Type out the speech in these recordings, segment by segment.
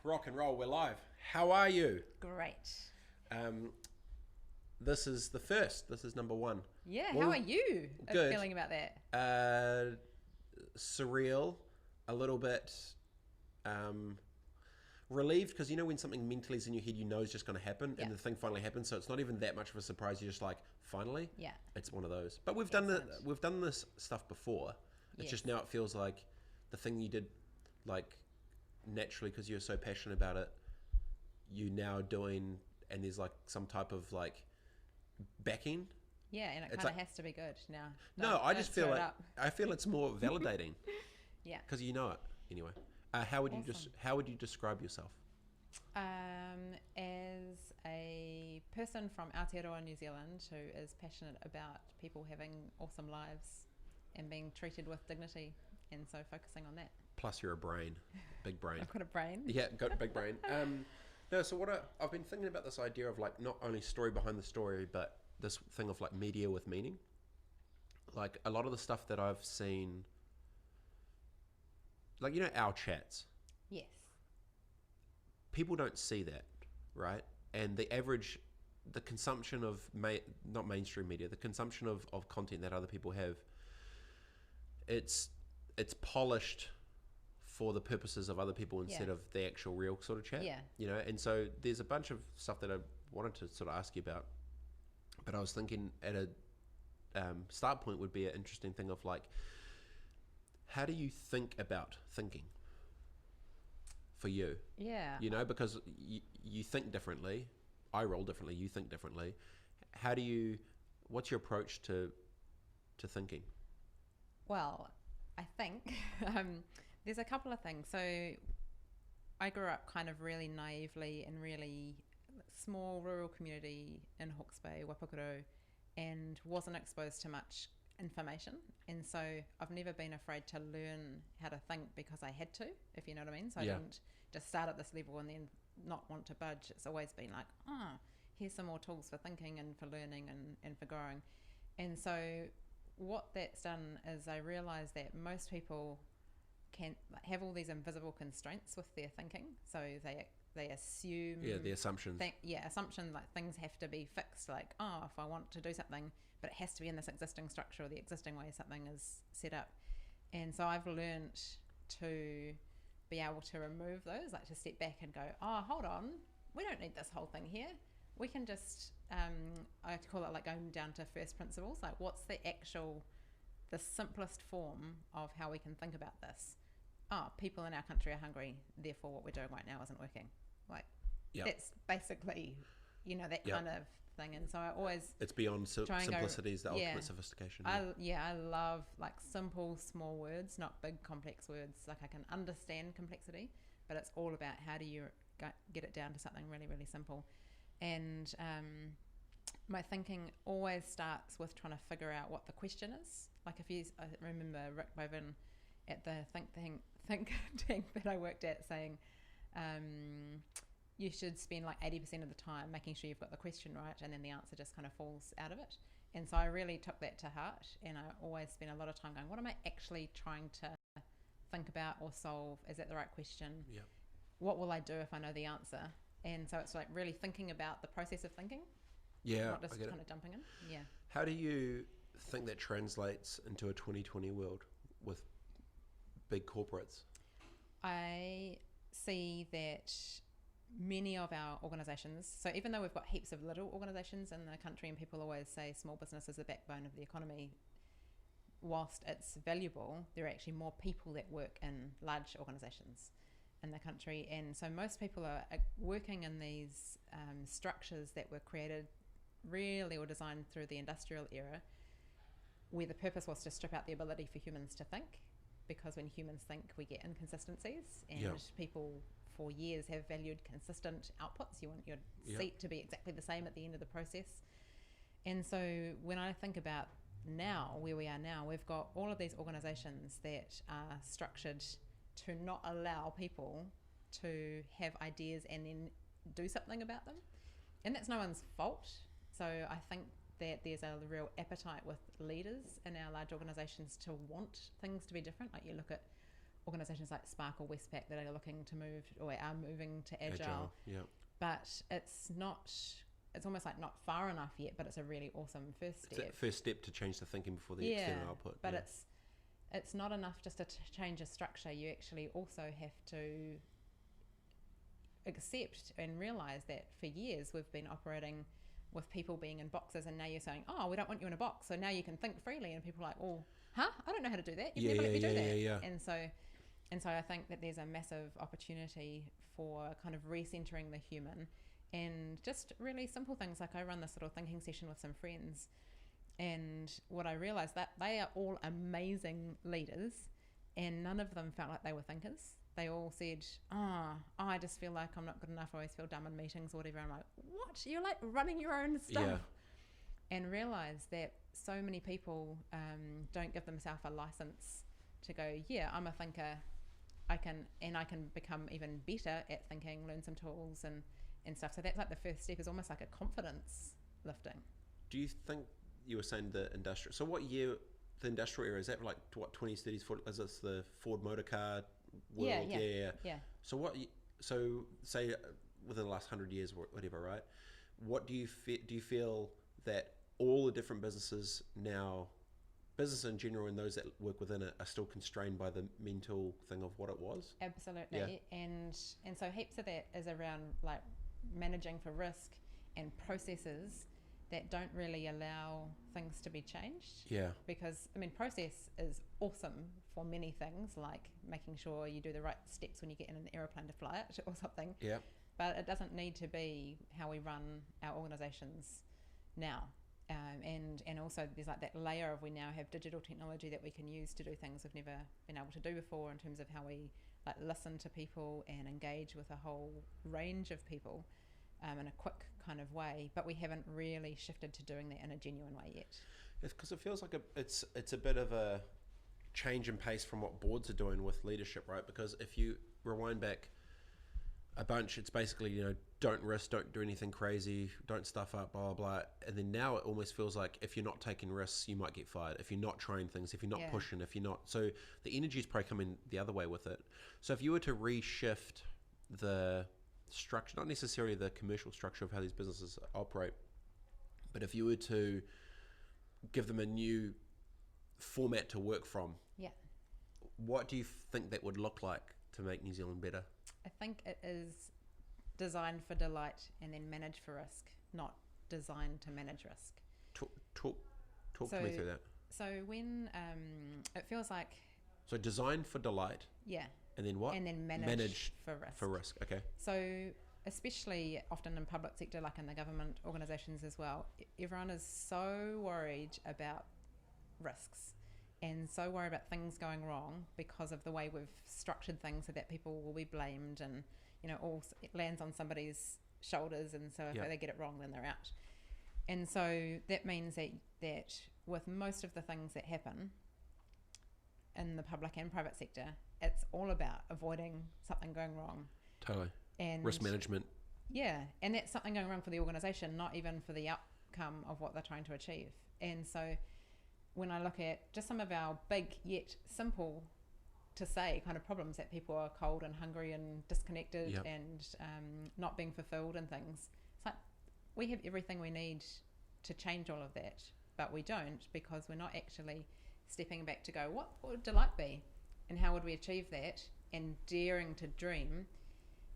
Rock and roll, we're live. How are you? Great. This is the first. This is number one. Yeah, how are you Good. feeling about that? Surreal, a little bit relieved, because you know when something mentally is in your head, you know it's just going to happen, and the thing finally happens. So it's not even that much of a surprise. You're just like, finally. Yeah. It's one of those. But we've done this stuff before. It's just now it feels like the thing you did, like, naturally, because you're so passionate about it, you now doing, and there's like some type of like backing. Yeah, and it kind of has to be good now. No, I just feel like I feel it's more validating. Yeah, because you know it anyway. How would you describe yourself? As a person from Aotearoa, New Zealand, who is passionate about people having awesome lives and being treated with dignity, and so focusing on that. Plus, you're a brain, big brain. I've got a brain. Yeah, got a big brain. No, so I've been thinking about this idea of like not only story behind the story, but this thing of like media with meaning. Like a lot of the stuff that I've seen, like, you know, our chats. Yes. People don't see that, right? And the consumption of not mainstream media, the consumption of content that other people have, it's polished for the purposes of other people instead of the actual real sort of chat. Yeah. You know, and so there's a bunch of stuff that I wanted to sort of ask you about, but I was thinking at a start point would be an interesting thing of like, how do you think about thinking for you? Yeah. You know, because you think differently. I roll differently. You think differently. What's your approach to thinking? Well, I think there's a couple of things. So I grew up kind of really naively in really small rural community in Hawke's Bay, Wapakuro, and wasn't exposed to much information. And so I've never been afraid to learn how to think because I had to, if you know what I mean. So I didn't just start at this level and then not want to budge. It's always been like, here's some more tools for thinking and for learning and for growing. And so what that's done is I realised that most people can have all these invisible constraints with their thinking. So they assume... Yeah, the assumptions. Assumption, like things have to be fixed. Like, if I want to do something, but it has to be in this existing structure or the existing way something is set up. And so I've learned to be able to remove those, like to step back and go, hold on, we don't need this whole thing here. We can just, I call it like going down to first principles, like what's the simplest form of how we can think about this? People in our country are hungry, therefore what we're doing right now isn't working. Like, that's basically, that kind of thing. And so I always... It's beyond simplicity is the ultimate sophistication. I love like simple, small words, not big, complex words. Like I can understand complexity, but it's all about how do you get it down to something really, really simple. And my thinking always starts with trying to figure out what the question is. Like I remember Rick Boven at the think tank that I worked at saying, you should spend like 80% of the time making sure you've got the question right, and then the answer just kind of falls out of it. And so I really took that to heart, and I always spend a lot of time going, what am I actually trying to think about or solve? Is that the right question? Yeah. What will I do if I know the answer? And so it's like really thinking about the process of thinking. Yeah, not just kind of jumping in. Yeah. How do you think that translates into a 2020 world with big corporates? I see that many of our organisations, so even though we've got heaps of little organisations in the country, and people always say small business is the backbone of the economy, whilst it's valuable, there are actually more people that work in large organisations in the country, and so most people are working in these structures that were created really or designed through the industrial era, where the purpose was to strip out the ability for humans to think, because when humans think we get inconsistencies, and people for years have valued consistent outputs. You want your seat to be exactly the same at the end of the process. And so when I think about now, where we are now, we've got all of these organisations that are structured to not allow people to have ideas and then do something about them. And that's no one's fault. So I think that there's a real appetite with leaders in our large organisations to want things to be different. Like you look at organisations like Spark or Westpac that are looking to move or are moving to agile. But it's almost like not far enough yet, but it's a really awesome first step. It's that first step to change the thinking before the external output. But it's not enough just to change a structure. You actually also have to accept and realise that for years we've been operating with people being in boxes, and now you're saying, oh, we don't want you in a box, so now you can think freely, and people are like, oh, huh? I don't know how to do that. You've never let me do that. And so I think that there's a massive opportunity for kind of recentering the human, and just really simple things. Like I run this little thinking session with some friends, and what I realised that they are all amazing leaders, and none of them felt like they were thinkers. They all said, I just feel like I'm not good enough. I always feel dumb in meetings or whatever. I'm like, what? You're like running your own stuff. And realise that so many people don't give themselves a license to go, I'm a thinker. I can become even better at thinking, learn some tools and stuff. So that's like the first step, is almost like a confidence lifting. Do you think, you were saying the industrial, so what year, the industrial era, is that like what, 20s, 30s, 40s, is this the Ford motor car world? Yeah. So say within the last 100 years or whatever, right? What do you feel that all the different businesses now, business in general and those that work within it, are still constrained by the mental thing of what it was? Absolutely. And so heaps of that is around like managing for risk and processes that don't really allow things to be changed. Because process is awesome for many things, like making sure you do the right steps when you get in an aeroplane to fly it or something. But it doesn't need to be how we run our organisations now. And also there's like that layer of, we now have digital technology that we can use to do things we've never been able to do before, in terms of how we like listen to people and engage with a whole range of people in a quick kind of way, but we haven't really shifted to doing that in a genuine way yet. It's because it feels like it's a bit of a change in pace from what boards are doing with leadership, right? Because if you rewind back a bunch, it's basically, don't risk, don't do anything crazy, don't stuff up, blah, blah, blah. And then now it almost feels like if you're not taking risks, you might get fired. If you're not trying things, if you're not pushing, if you're not... So the energy is probably coming the other way with it. So if you were to reshift the structure, not necessarily the commercial structure of how these businesses operate, but if you were to give them a new format to work from, what do you think that would look like to make New Zealand better? I think it is designed for delight and then managed for risk, not designed to manage risk. Talk to me through that. So when it feels like... So designed for delight. And then what? And then manage for risk. For risk, okay. So especially often in public sector, like in the government organisations as well, everyone is so worried about risks and so worried about things going wrong because of the way we've structured things, so that people will be blamed, and all it lands on somebody's shoulders, and so if they get it wrong, then they're out. And so that means that with most of the things that happen in the public and private sector, it's all about avoiding something going wrong. Totally. And risk management. And that's something going wrong for the organisation, not even for the outcome of what they're trying to achieve. And so when I look at just some of our big yet simple to say kind of problems, that people are cold and hungry and disconnected and not being fulfilled and things, it's like we have everything we need to change all of that, but we don't, because we're not actually stepping back to go, what would delight be and how would we achieve that, and daring to dream.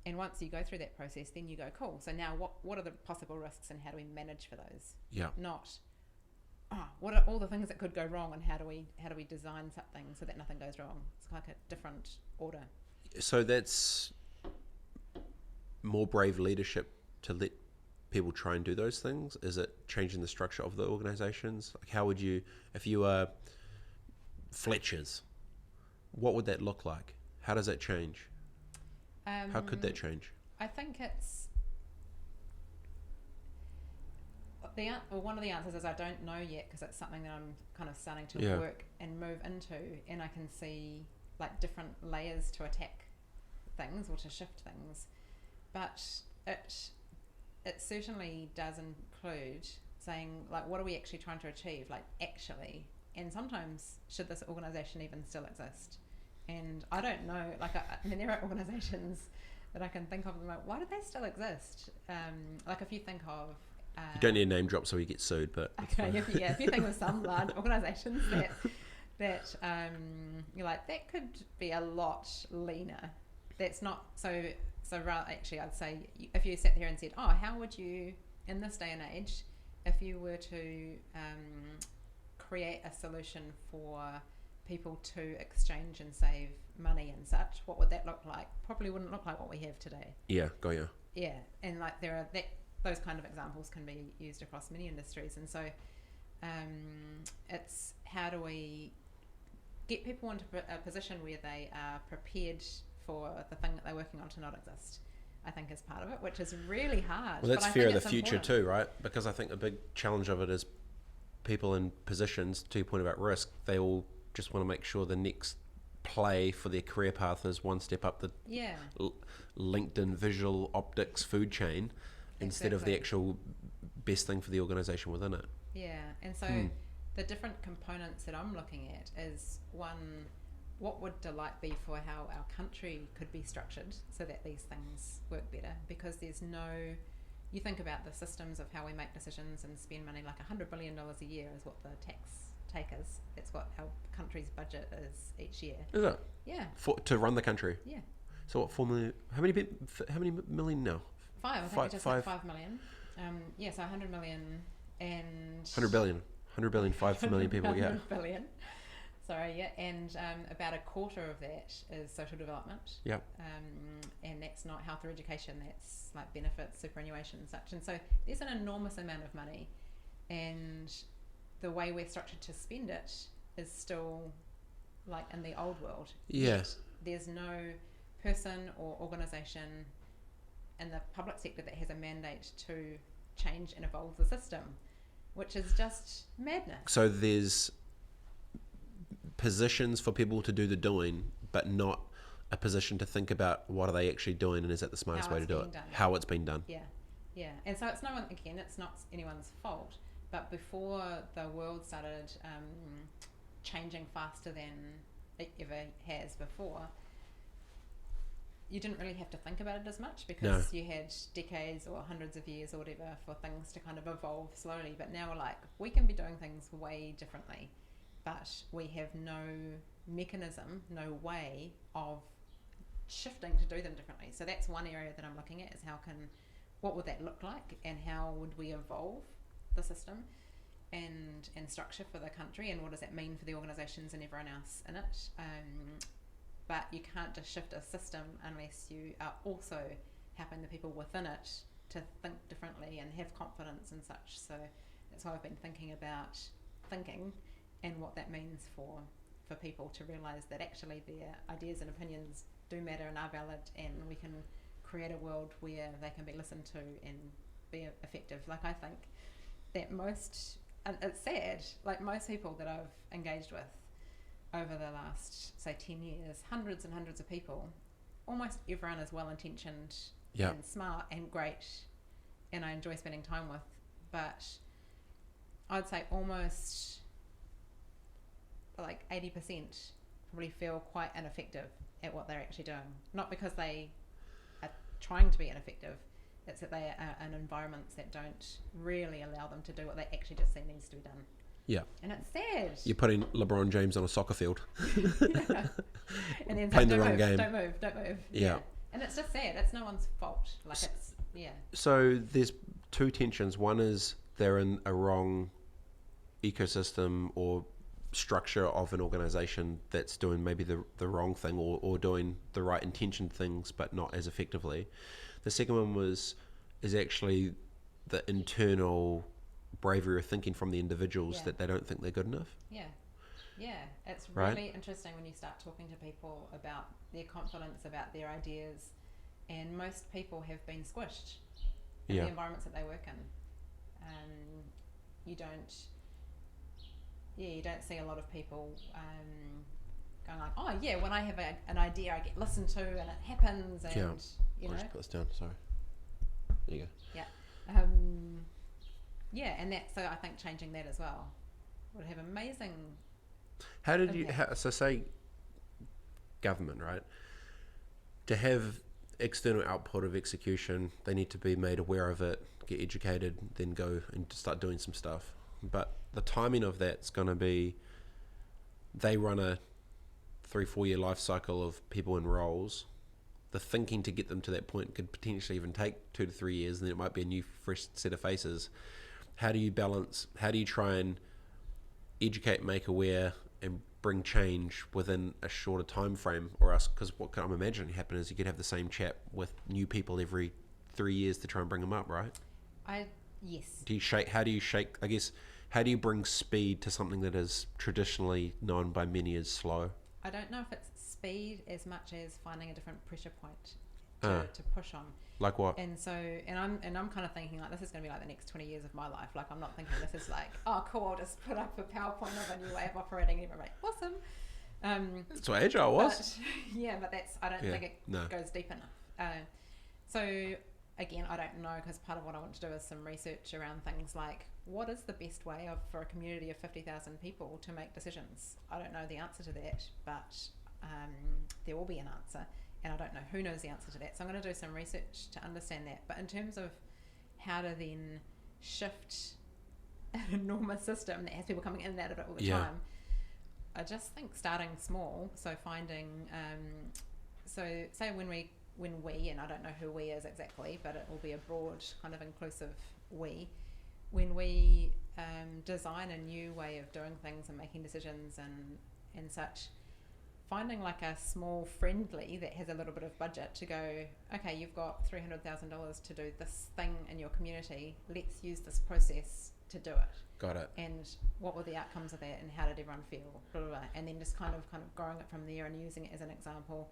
And once you go through that process, then you go, cool, so now what are the possible risks and how do we manage for those? Yeah. Not, what are all the things that could go wrong and how do we design something so that nothing goes wrong? It's like a different order. So that's more brave leadership to let people try and do those things? Is it changing the structure of the organizations? Like, how would you, if you were Fletcher's, what would that look like? How does that change? How could that change? I think it's one of the answers is I don't know yet, because it's something that I'm kind of starting to work and move into, and I can see like different layers to attack things or to shift things, but it certainly does include saying, like, what are we actually trying to achieve, like, actually, and sometimes should this organization even still exist? And I don't know, like, I mean, there are organizations that I can think of, and like, why do they still exist? Like, if you think of you don't need a name drop so we get sued, but okay, if you think of some large organizations that you're like, that could be a lot leaner. That's not so rather, actually, I'd say if you sat there and said, oh, how would you, in this day and age, if you were to create a solution for people to exchange and save money and such, what would that look like? Probably wouldn't look like what we have today. Yeah, got you. Yeah, and like those kind of examples can be used across many industries, and so it's how do we get people into a position where they are prepared for the thing that they're working on to not exist, I think is part of it, which is really hard. Well, that's fear of the future too, right? Because I think a big challenge of it is people in positions, to your point about risk, they all just want to make sure the next play for their career path is one step up the LinkedIn visual optics food chain instead of the actual best thing for the organisation within it. Yeah, and so the different components that I'm looking at is, one, what would delight be for how our country could be structured so that these things work better? Because there's no, you think about the systems of how we make decisions and spend money, like $100 billion a year is what the tax take is. That's what our country's budget is each year. Is it? Yeah. To run the country? Yeah. So what, 4 million, how many million now? 5, I think it's just like 5 million. So 100 million and... 100 billion. 100 billion, 5 million people, 100 billion. Sorry, yeah, and about a quarter of that is social development. Yep. And that's not health or education, that's like benefits, superannuation and such. And so there's an enormous amount of money, and the way we're structured to spend it is still like in the old world. Yes. There's no person or organisation in the public sector that has a mandate to change and evolve the system, which is just madness. So there's positions for people to do the doing, but not a position to think about what are they actually doing and is that the smartest way to do it? How it's been done. Yeah. And so it's it's not anyone's fault, but before the world started changing faster than it ever has before, you didn't really have to think about it as much, because you had decades or hundreds of years or whatever for things to kind of evolve slowly. But now we're like, we can be doing things way differently, but we have no mechanism, no way of shifting to do them differently. So that's one area that I'm looking at, is what would that look like, and how would we evolve the system and structure for the country, and what does that mean for the organisations and everyone else in it? But you can't just shift a system unless you are also helping the people within it to think differently and have confidence and such. So that's why I've been thinking about thinking and what that means for people to realise that actually their ideas and opinions do matter and are valid, and we can create a world where they can be listened to and be effective. Like, I think that and it's sad, like most people that I've engaged with over the last, say, 10 years, hundreds and hundreds of people, almost everyone is well-intentioned and smart and great, and I enjoy spending time with, but I'd say almost like 80% probably feel quite ineffective at what they're actually doing. Not because they are trying to be ineffective, it's that they are in environments that don't really allow them to do what they actually just see needs to be done. Yeah. And it's sad. You're putting LeBron James on a soccer field. Yeah. And then Playing don't the wrong move, game. Don't move. Yeah. And it's just sad. It's no one's fault. Like it's, yeah. So there's two tensions. One is they're in a wrong ecosystem or structure of an organization that's doing maybe the wrong thing or doing the right intentioned things but not as effectively. The second one is actually the internal bravery or thinking from the individuals that they don't think they're good enough. Yeah, it's really interesting when you start talking to people about their confidence, about their ideas, and most people have been squished in the environments that they work in. You don't see a lot of people going like, oh yeah, when I have an idea, I get listened to and it happens, and you know. I'll just put this down. Sorry. There you go. And that. So I think changing that as well would have amazing. How did you? So say government, right? To have external output of execution, they need to be made aware of it, get educated, then go and start doing some stuff. But the timing of that's going to be, they run a 3-4 year life cycle of people in roles. The thinking to get them to that point could potentially even take 2 to 3 years, and then it might be a new fresh set of faces. How do you balance? How do you try and educate, make aware, and bring change within a shorter time frame? Or else, because what I'm imagining happen is you could have the same chat with new people every 3 years to try and bring them up, right? Yes. How do you bring speed to something that is traditionally known by many as slow? I don't know if it's speed as much as finding a different pressure point to push on. Like what? And so, and I'm kind of thinking like this is going to be like the next 20 years of my life. Like I'm not thinking this is like, oh cool, I'll just put up a PowerPoint of a new way of operating. And everybody, awesome. That's what Agile was. But that's, I don't think it goes deep enough. So again, I don't know, because part of what I want to do is some research around things like what is the best way for a community of 50,000 people to make decisions. I don't know the answer to that, but there will be an answer. And I don't know who knows the answer to that. So I'm going to do some research to understand that. But in terms of how to then shift an enormous system that has people coming in and out of it all the time, I just think starting small. So finding, so say when we, and I don't know who we is exactly, but it will be a broad kind of inclusive we, when we design a new way of doing things and making decisions and such, finding like a small friendly that has a little bit of budget to go, okay, you've got $300,000 to do this thing in your community. Let's use this process to do it. Got it. And what were the outcomes of that, and how did everyone feel? Blah, blah, blah. And then just kind of growing it from there and using it as an example.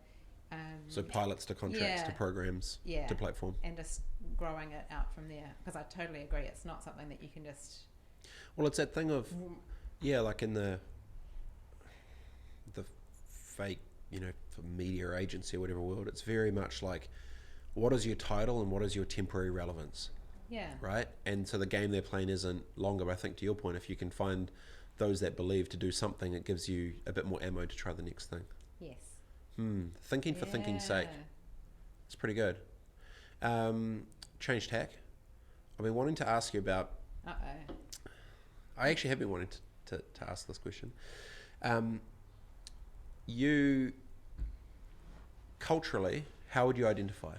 So pilots to contracts to programs to platform. And just growing it out from there. Because I totally agree. It's not something that you can just... Well, it's that thing of, like in the fake, media agency or whatever world, it's very much like, what is your title and what is your temporary relevance? Yeah. Right? And so the game they're playing isn't longer, but I think to your point, if you can find those that believe to do something, it gives you a bit more ammo to try the next thing. Yes. Thinking for thinking's sake. It's pretty good. Change tack. I've been wanting to ask you about... I actually have been wanting to ask this question. You, culturally, how would you identify?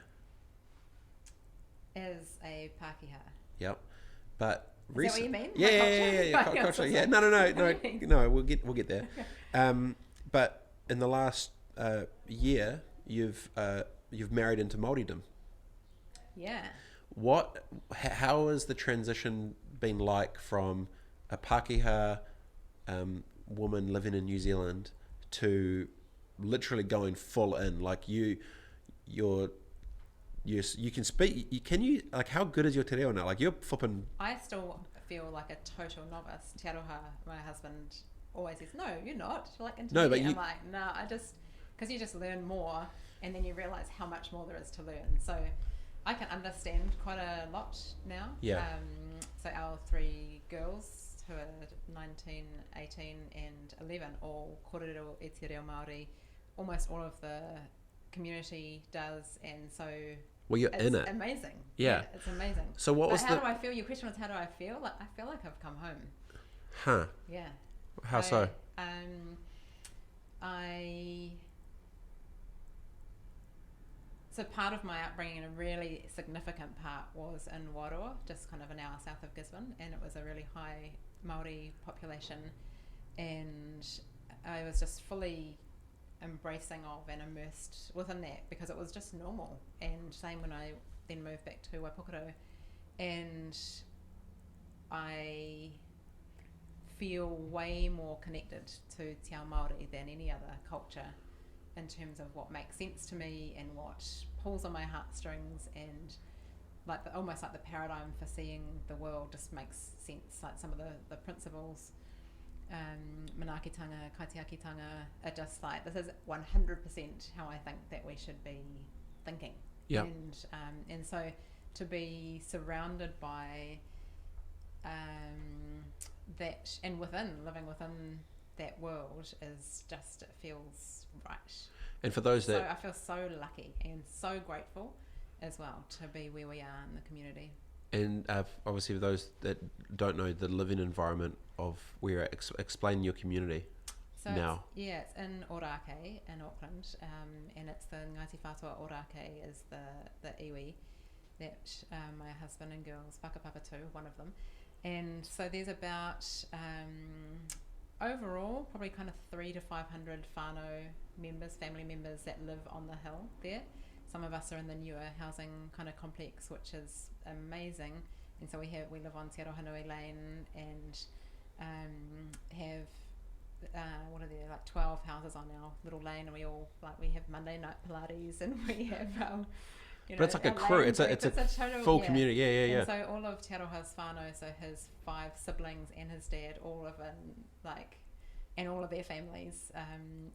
As a Pākehā. Yep. But is that what you mean? Yeah. Culturally, yeah. No. We'll get there. But in the last year, you've married into Māoridom. Yeah. How has the transition been like from a Pākehā woman living in New Zealand to literally going full in? Like you can speak. Can you, like, how good is your te reo now? Like, you're flipping. I still feel like a total novice. Te Aroha, my husband, always says, "No, you're not." Like, no, but I'm like, no, I just, because you just learn more, and then you realize how much more there is to learn. So I can understand quite a lot now. Yeah. So our 3 girls, who are 19, 18, and 11, all kōrero e te reo Māori. Almost all of the community does, and so. Well, you're in it. Amazing. Yeah. It's amazing. So how do I feel? Your question was, how do I feel? Like, I feel like I've come home. Huh. Yeah. How so? So part of my upbringing, a really significant part, was in Wairoa, just kind of an hour south of Gisborne, and it was a really high Māori population, and I was just fully embracing of and immersed within that because it was just normal. And same when I then moved back to Waipokoro, and I feel way more connected to Te Ao Māori than any other culture in terms of what makes sense to me and what pulls on my heartstrings, and like almost like the paradigm for seeing the world just makes sense. Like some of the principles, manaakitanga, kaitiakitanga, are just like, this is 100% how I think that we should be thinking. Yeah. And so to be surrounded by that, and living within that world, is just, it feels right. And for those that... So I feel so lucky and so grateful as well to be where we are in the community. And obviously for those that don't know the living environment of where you're at, explain your community now. It's in Orake in Auckland, and it's the Ngāti Whātua Orake is the iwi that my husband and girls, whakapapa too, one of them. And so there's about... overall, probably kind of 300 to 500 whānau members, family members that live on the hill there. Some of us are in the newer housing kind of complex, which is amazing. And so we live on Te Arohanui Lane, and have what are there, like 12 houses on our little lane, and we have Monday night Pilates, and we have but it's like a crew. It's a total, full community. Yeah. And so all of Te Aroha's whānau, so his 5 siblings and his dad, all of them, and all of their families,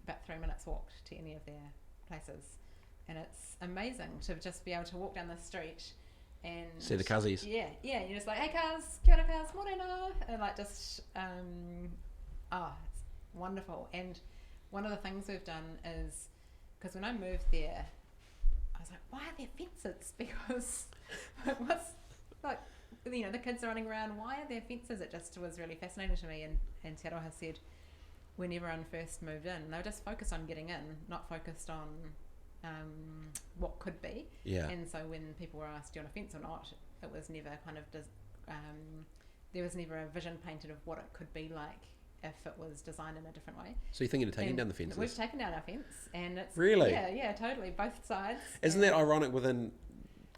about 3 minutes walk to any of their places. And it's amazing to just be able to walk down the street and see the cousins. Yeah. You're just like, hey cuz, kia ora cuz, morena, and like just it's wonderful. And one of the things we've done is, because when I moved there, I was like, why are there fences? Because what's like, the kids are running around, why are there fences? It just was really fascinating to me. And Te Aroha said when everyone first moved in, they were just focused on getting in, not focused on what could be. Yeah. And so when people were asked, do you want a fence or not, it was never kind of there was never a vision painted of what it could be like if it was designed in a different way. So you're thinking of taking down the fences? We've taken down our fence, and it's really, yeah, totally, both sides. Isn't that ironic within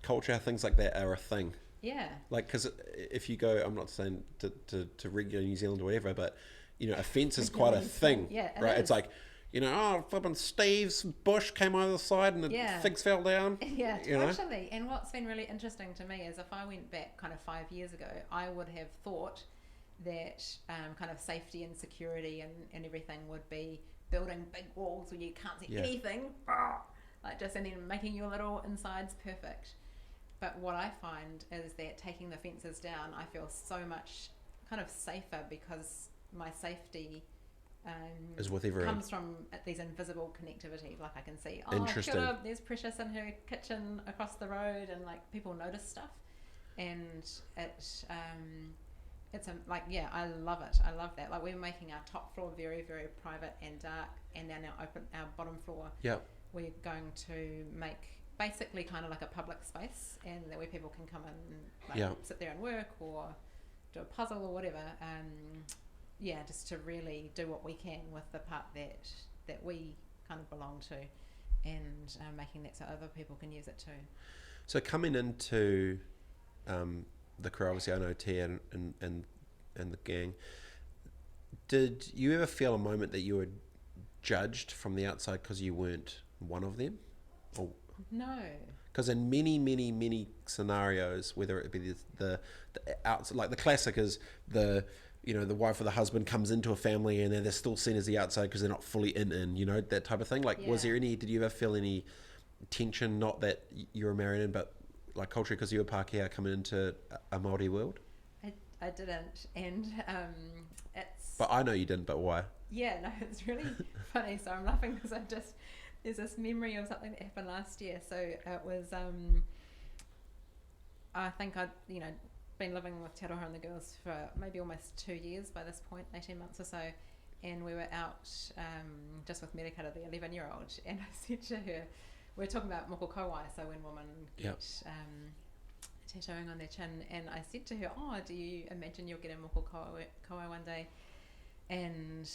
culture? Things like that are a thing. Yeah. Like, because if you go, I'm not saying to regular New Zealand or whatever, but a fence is quite a thing. Yeah, right. It's like, flipping Steve's bush came over the side and the figs fell down. Yeah, totally. And what's been really interesting to me is if I went back kind of 5 years ago, I would have thought that kind of safety and security and everything would be building big walls where you can't see anything, like just, and then making your little insides perfect. But what I find is that taking the fences down, I feel so much kind of safer, because my safety is with everyone. Comes from these invisible connectivity. Like I can see, interesting. Kia ora, there's Precious in her kitchen across the road, and like people notice stuff, and I love it. I love that. Like, we're making our top floor very, very private and dark, and then our bottom floor. Yeah. We're going to make basically kind of like a public space, and that where people can come and sit there and work or do a puzzle or whatever. Just to really do what we can with the part that we kind of belong to, and making that so other people can use it too. So coming into the crew, obviously I know Tia and the gang, did you ever feel a moment that you were judged from the outside because you weren't one of them? Or, no. Because in many scenarios, whether it be the outside, like the classic is the wife or the husband comes into a family and then they're still seen as the outside because they're not fully in, that type of thing. Like, did you ever feel any tension, not that you were married in, but like culturally, because you were Pākehā coming into a Māori world? I didn't, and it's... But I know you didn't, but why? Yeah, no, it's really funny, so I'm laughing because there's this memory of something that happened last year. So it was, I think I'd, been living with Te Aroha and the girls for maybe almost 2 years by this point, 18 months or so. And we were out just with Merikata, the 11-year-old, and I said to her, we were talking about moko kauai, so when women get tattooing on their chin, and I said to her, oh, do you imagine you'll get a moko kauai one day? And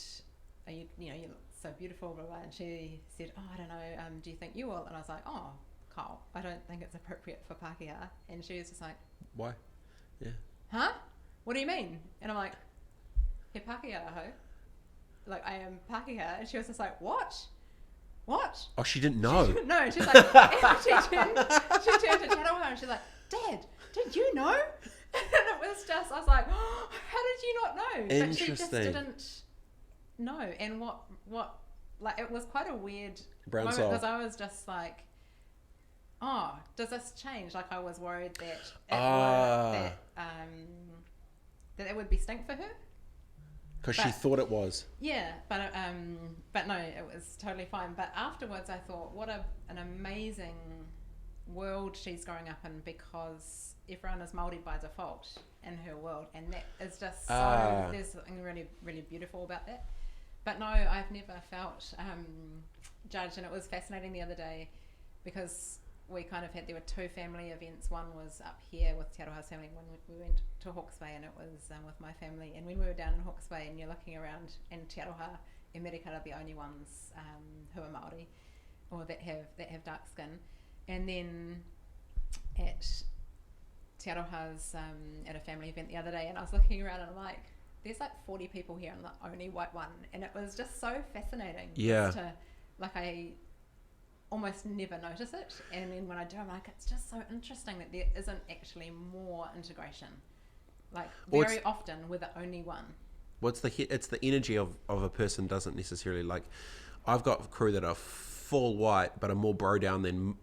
you look so beautiful, blah, blah. And she said, oh, I don't know, do you think you will? And I was like, oh, Kyle, I don't think it's appropriate for Pākehā. And she was just like, why? Yeah. Huh? What do you mean? And I'm like, he Pākehā ho. Like, I am Pākehā. And she was just like, what? Oh, she didn't know. No, she's like, she turned to Te Aroha and she's like, Dad, did you know? And it was just, I was like, oh, how did you not know? But she just didn't know. And what, like, it was quite a weird moment because I was just like, oh, does this change? Like, I was worried that that it would be stink for her. Because she thought it was. Yeah, but no, it was totally fine. But afterwards, I thought, what an amazing world she's growing up in, because everyone is Māori by default in her world, and that is just so. There's something really, really beautiful about that. But no, I've never felt judged, and it was fascinating the other day because we kind of there were two family events. One was up here with Te Aroha's family when we went to Hawke's Bay, and it was with my family. And when we were down in Hawke's Bay and you're looking around, and Te Aroha and Merikata are the only ones who are Māori or that have dark skin. And then at Te Aroha's at a family event the other day, and I was looking around and I'm like, there's like 40 people here, I'm the only white one. And it was just so fascinating. Yeah. I almost never notice it, and then when I do, I'm like, it's just so interesting that there isn't actually more integration. Like, very often we're the only one. Well, it's the energy of a person doesn't necessarily, like, I've got a crew that are full white but are more bro down than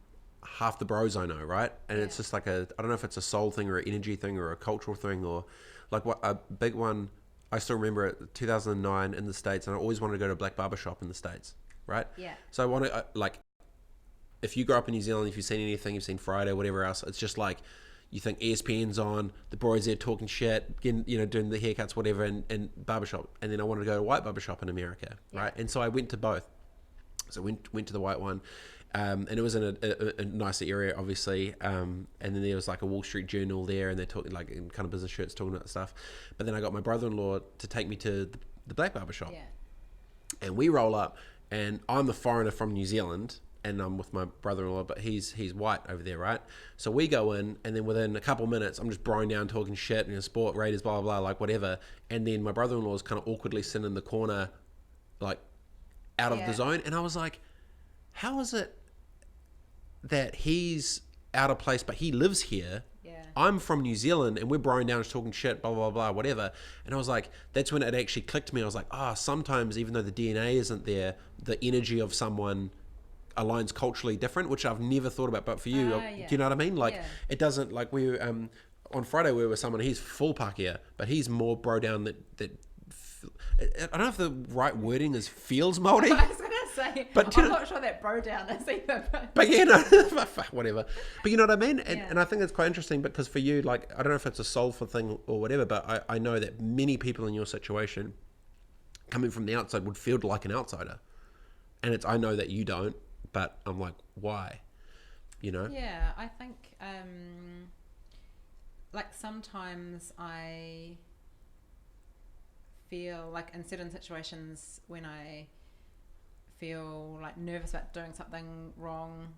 half the bros I know, right? And it's just like I don't know if it's a soul thing or an energy thing or a cultural thing, or like what a big one. I still remember it, 2009 in the States, and I always wanted to go to a black barber shop in the States, right? Yeah. So I want to like, if you grow up in New Zealand, if you've seen anything, you've seen Friday, whatever else, it's just like you think ESPN's on, the boys there talking shit, doing the haircuts, whatever, and barbershop. And then I wanted to go to a white barbershop in America, right? And so I went to both. So I went to the white one, and it was in a nicer area, obviously. And then there was like a Wall Street Journal there, and they're talking like in kind of business shirts, talking about stuff. But then I got my brother-in-law to take me to the black barbershop. Yeah. And we roll up, and I'm the foreigner from New Zealand, and I'm with my brother-in-law, but he's white over there, right? So we go in, and then within a couple minutes, I'm just broing down, talking shit, sport, Raiders, blah, blah, blah, like whatever. And then my brother-in-law is kind of awkwardly sitting in the corner, like out of the zone. And I was like, how is it that he's out of place, but he lives here? Yeah. I'm from New Zealand, and we're broing down, just talking shit, blah, blah, blah, whatever. And I was like, that's when it actually clicked to me. I was like, sometimes even though the DNA isn't there, the energy of someone aligns culturally different, which I've never thought about. But for you, do you know what I mean? Like, it doesn't, like we on Friday we were with someone, he's full Pākehā, but he's more bro down that I don't know if the right wording is feels Māori. I was going to say, but I'm not sure that bro down is either. But whatever. But you know what I mean? And I think it's quite interesting because for you, like, I don't know if it's a soulful thing or whatever, but I know that many people in your situation coming from the outside would feel like an outsider. And I know that you don't, but I'm like, why? Yeah, I think like sometimes I feel like in certain situations when I feel like nervous about doing something wrong,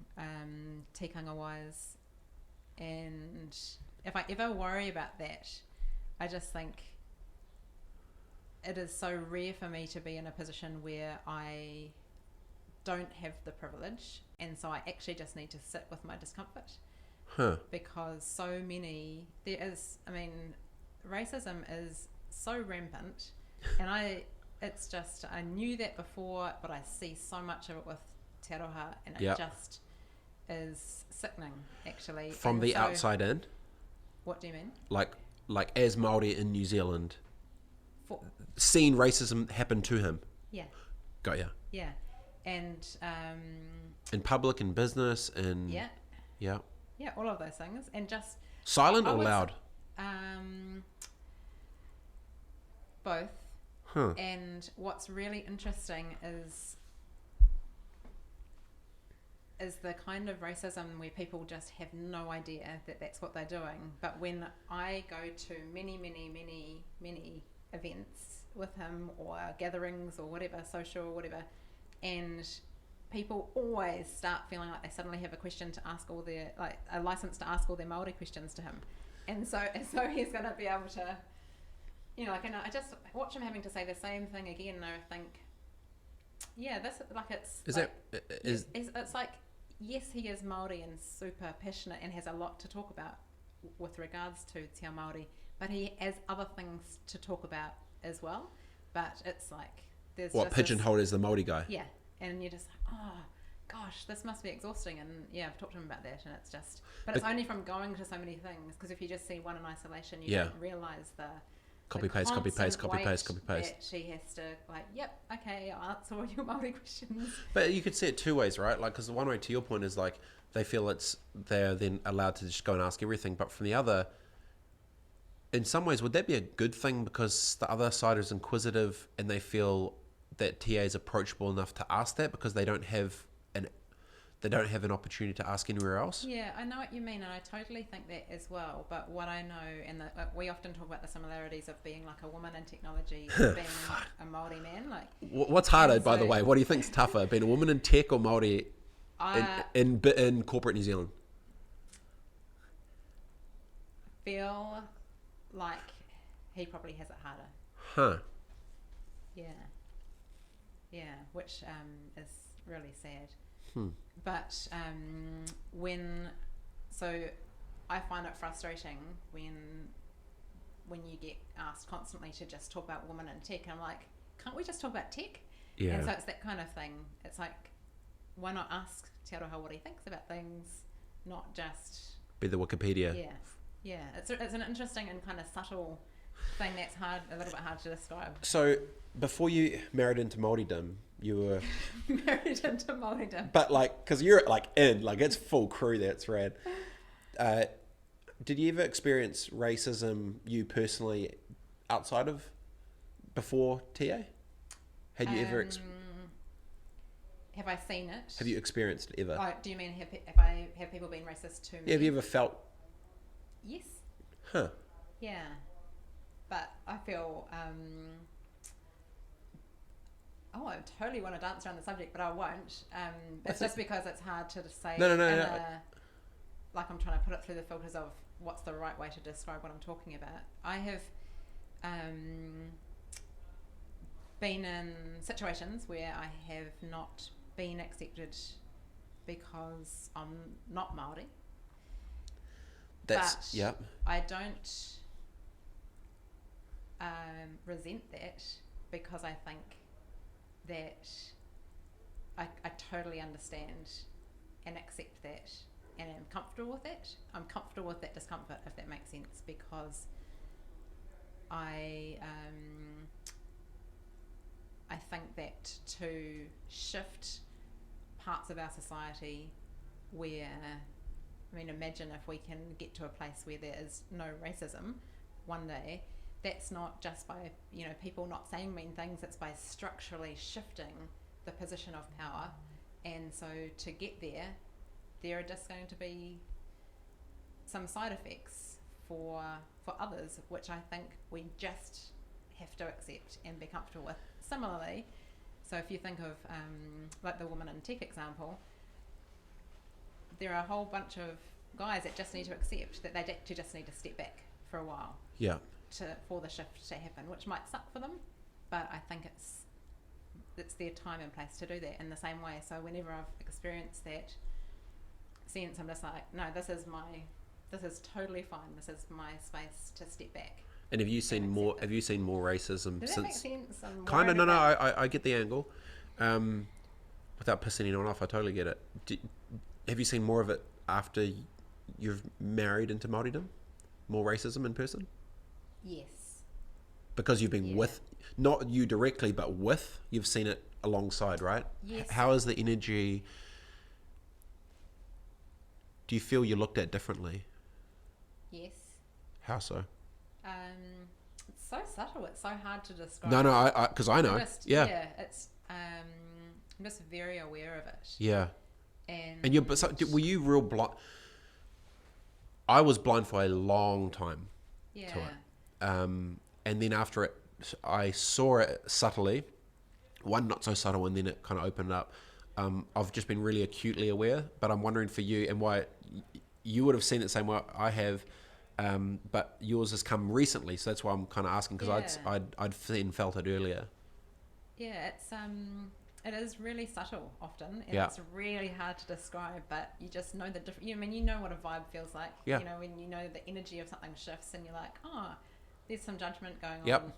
tikanga wise, and if I ever worry about that, I just think it is so rare for me to be in a position where I don't have the privilege, and so I actually just need to sit with my discomfort. Because so many, racism is so rampant, and I knew that before, but I see so much of it with Te Aroha, and it just is sickening, actually. From the outside in? What do you mean? Like as Māori in New Zealand, seeing racism happen to him? Yeah. Got ya. Yeah. And in public, in business, and yeah, all of those things, and just silent or loud. Both. Huh. And what's really interesting is the kind of racism where people just have no idea that that's what they're doing. But when I go to many, many, many, many events with him, or gatherings or whatever, social or whatever, and people always start feeling like they suddenly have a question to ask all their, like a license to ask all their Māori questions to him. And so he's going to be able to, you know, like, and I just watch him having to say the same thing again, and I think, yeah, this, like, it's Is like, that is it's like, yes, he is Māori and super passionate and has a lot to talk about with regards to Te Ao Māori, but he has other things to talk about as well. But it's like there's what just pigeonholed as the Māori guy? yeah, and you're just like, oh gosh, this must be exhausting. And yeah, I've talked to him about that, and it's just, but it's only from going to so many things, because if you just see one in isolation, you don't realise the Copy paste, copy paste, copy paste, copy paste. that she has to, like, yep, okay, I'll answer all your Māori questions. But you could see it two ways, right? Like, because the one way, to your point, is like they feel they're then allowed to just go and ask everything. But from the other, in some ways, would that be a good thing, because the other side is inquisitive and they feel that TA is approachable enough to ask that, because they don't have an opportunity to ask anywhere else? Yeah, I know what you mean, and I totally think that as well. But what I know, and we often talk about the similarities of being like a woman in technology and being a Māori man. Like, what's harder, by the way? What do you think's tougher, being a woman in tech or Māori in corporate New Zealand? Feel like he probably has it harder. Huh. Yeah, which is really sad. But so I find it frustrating when you get asked constantly to just talk about women in tech, and I'm like, can't we just talk about tech? Yeah. And so it's that kind of thing. It's like, why not ask Te Aroha what he thinks about things, not just Be the Wikipedia. Yeah. It's an interesting and kind of subtle thing that's a little bit hard to describe. So before you married into Māoridom, you were married into Māoridom. But like, because you're like it's full crew. That's rad. Did you ever experience racism, you personally, outside of before TA? Had you ever? Have I seen it? Have you experienced it ever? Oh, do you mean have people been racist to me? Yeah, have you ever felt? Yes. Huh. Yeah, but I feel. I totally want to dance around the subject, but I won't. It's just because it's hard to say. No. Like, I'm trying to put it through the filters of what's the right way to describe what I'm talking about. I have been in situations where I have not been accepted because I'm not Māori. That's, but yep. I don't resent that, because I think that I totally understand and accept that, and am comfortable with it. I'm comfortable with that discomfort, if that makes sense, because I think that to shift parts of our society where, I mean, imagine if we can get to a place where there is no racism one day. That's not just by, people not saying mean things, it's by structurally shifting the position of power. And so to get there are just going to be some side effects for others, which I think we just have to accept and be comfortable with. Similarly, so if you think of like the woman in tech example, there are a whole bunch of guys that just need to accept that they actually just need to step back for a while. Yeah. For the shift to happen, which might suck for them, but I think it's their time and place to do that in the same way. So whenever I've experienced that sense, I'm just like, no, this is totally fine. This is my space to step back. And have you seen more? Have you seen more racism Does since? That make sense? Kind of. No. I get the angle. Without pissing anyone off, I totally get it. Have you seen more of it after you've married into Māoridom? More racism in person? Yes. Because you've been with, not you directly, but you've seen it alongside, right? Yes. How is the energy? Do you feel you're looked at differently? Yes. How so? It's so subtle. It's so hard to describe. No, because I know. Yeah. It's I'm just very aware of it. Yeah. And you're, but so, were you real blind? I was blind for a long time to it. And then after it, I saw it subtly. One not so subtle, and then it kind of opened up. I've just been really acutely aware, but I'm wondering for you and why you would have seen it the same way I have, but yours has come recently, so that's why I'm kind of asking, because I'd seen felt it earlier. Yeah, it is really subtle often, and it's really hard to describe, but you just know the different. You know what a vibe feels like. Yeah. You know when you know the energy of something shifts, and you're like, oh, there's some judgment going Yep. on.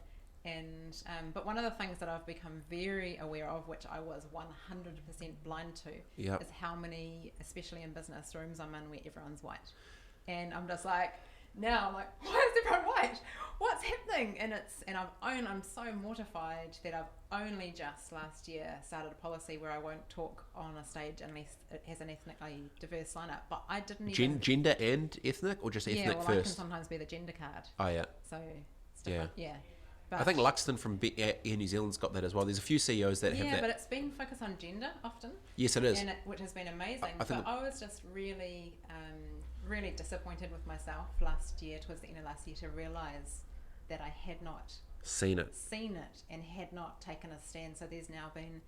And but one of the things that I've become very aware of, which I was 100% blind to, is how many, especially in business rooms I'm in where everyone's white, and I'm just like, now I'm like, why is everyone white? What's happening? And I'm so mortified that I've only just last year started a policy where I won't talk on a stage unless it has an ethnically diverse lineup. But I didn't even gender and ethnic, or just ethnic well, first. I can sometimes be the gender card. Oh yeah. So it's different. Yeah. But I think Luxton from Air New Zealand's got that as well. There's a few CEOs that have that. Yeah, but it's been focused on gender often. Yes, it is. Which has been amazing. I was just really, really disappointed with myself last year, towards the end of last year, to realise that I had not seen it and had not taken a stand. So there's now been,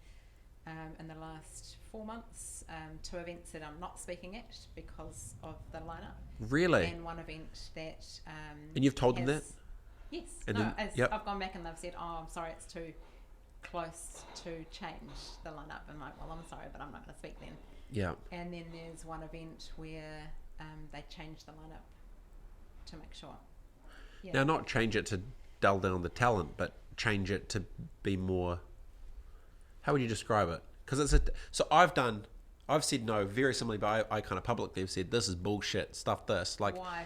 in the last 4 months, 2 events that I'm not speaking at because of the lineup. Really? And one event that... and you've told them that? Yes. And I've gone back and they've said, oh, I'm sorry, it's too close to change the lineup. I'm like, well, I'm sorry, but I'm not going to speak then. Yeah. And then there's one event where they changed the lineup to make sure. Yeah. Now, not change it to dull down the talent, but change it to be more... How would you describe it? Because so I've said no very similarly, but I kind of publicly have said, this is bullshit, stuff this. Like, why?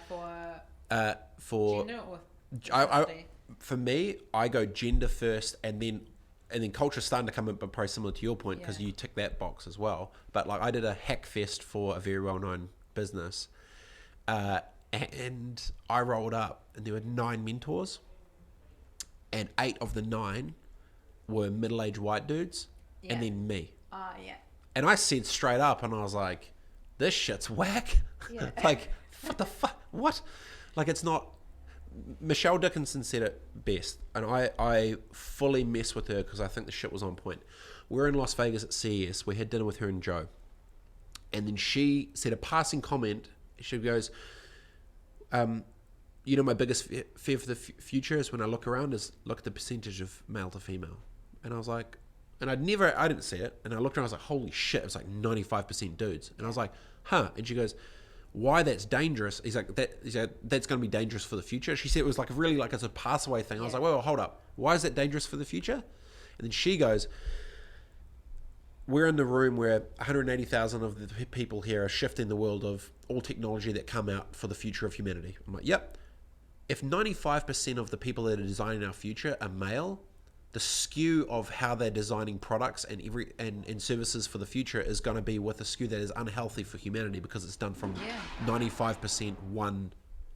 For gender or... For me, I go gender first, and then culture's starting to come in, but probably similar to your point, because you tick that box as well. But like, I did a hack fest for a very well-known business, and I rolled up, and there were 9 mentors, and 8 of the 9 were middle-aged white dudes, and then me. And I said straight up, and I was like, this shit's whack. Like, what the fuck? What? Like, it's not... Michelle Dickinson said it best, and I fully mess with her because I think the shit was on point. We're in Las Vegas at CES. We had dinner with her and Joe, and then she said a passing comment. She goes, you know, my biggest fear for the future is when I look around is look at the percentage of male to female. And I was like, and I didn't see it, and I looked around, I was like, holy shit, it was like 95% dudes. And I was like, huh. And she goes, why that's dangerous? He's like, that's going to be dangerous for the future. She said it was like really like it's a pass away thing. I was like, well, hold up. Why is that dangerous for the future? And then she goes, we're in the room where 180,000 of the people here are shifting the world of all technology that come out for the future of humanity. I'm like, yep. If 95% of the people that are designing our future are male, the skew of how they're designing products and services for the future is going to be with a skew that is unhealthy for humanity because it's done from 95% one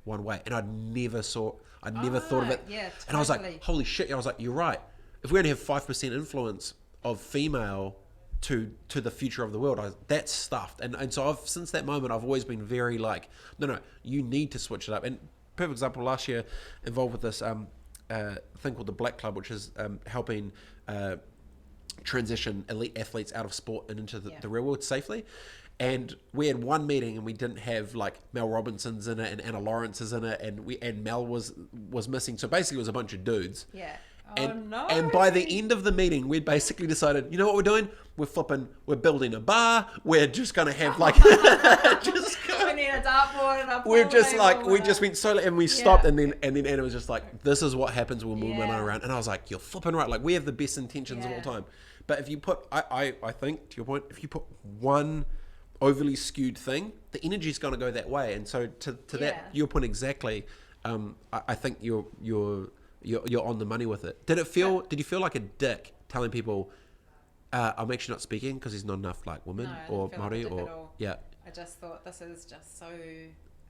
way. And I'd never thought of it. Yeah, totally. And I was like, holy shit. I was like, you're right. If we only have 5% influence of female to the future of the world, that's stuffed. And so since that moment, I've always been very like, no, you need to switch it up. And perfect example, last year involved with this thing called the Black Club, which is helping transition elite athletes out of sport and into the real world safely. And we had one meeting and we didn't have like Mel Robinson's in it and Anna Lawrence is in it, and Mel was missing. So basically it was a bunch of dudes. Yeah. And by the end of the meeting, we'd basically decided, you know what we're doing? We're building a bar. We're just going to have like, we need a dartboard and a pool we're just table like, we and just went solo and we stopped. And then Anna was just like, this is what happens when we're running around. And I was like, you're flipping right. Like, we have the best intentions of all time. But if you put, I think to your point, if you put one overly skewed thing, the energy is going to go that way. And so to that, your point exactly, I think you're on the money with it. Did you feel like a dick telling people, I'm actually not speaking because there's not enough like women or Māori or I just thought this is just so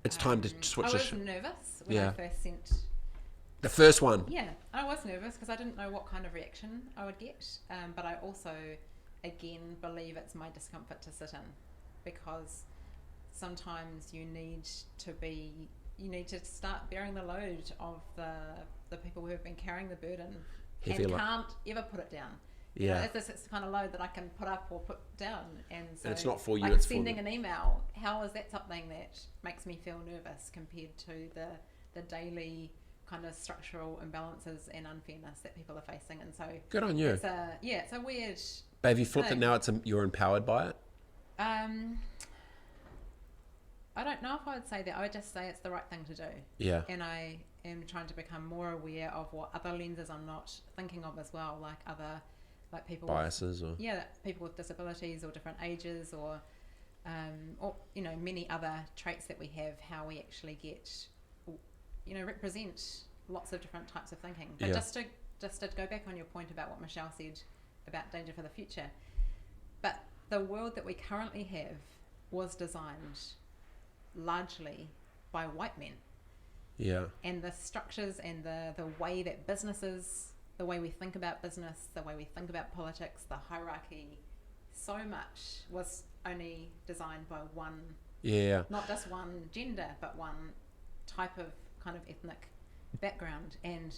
It's time to switch. I was nervous when Yeah. I first sent. The first one. Yeah, I was nervous because I didn't know what kind of reaction I would get. But I also, again, believe it's my discomfort to sit in, because sometimes you need to start bearing the load of the people who have been carrying the burden Heavy and load. can't ever put it down. You know, Yeah. it's the kind of load that I can put up or put down, and so And it's not for you, like it's for sending them. an email. How is that something that makes me feel nervous compared to the daily kind of structural imbalances and unfairness that people are facing? And so Good on you. it's a weird. But have you flipped it thing. now? You're empowered by it. I don't know if I would say that. I would just say it's the right thing to do. Yeah. And I am trying to become more aware of what other lenses I'm not thinking of as well, like people Biases or. with, people with disabilities or different ages, or many other traits that we have, how we actually represent lots of different types of thinking. But Yeah. just to go back on your point about what Michelle said about danger for the future, but the world that we currently have was designed largely by white men, Yeah. and the structures and the way that businesses, the way we think about business, the way we think about politics, the hierarchy, so much was only designed by one, Yeah. not just one gender, but one type of kind of ethnic background. And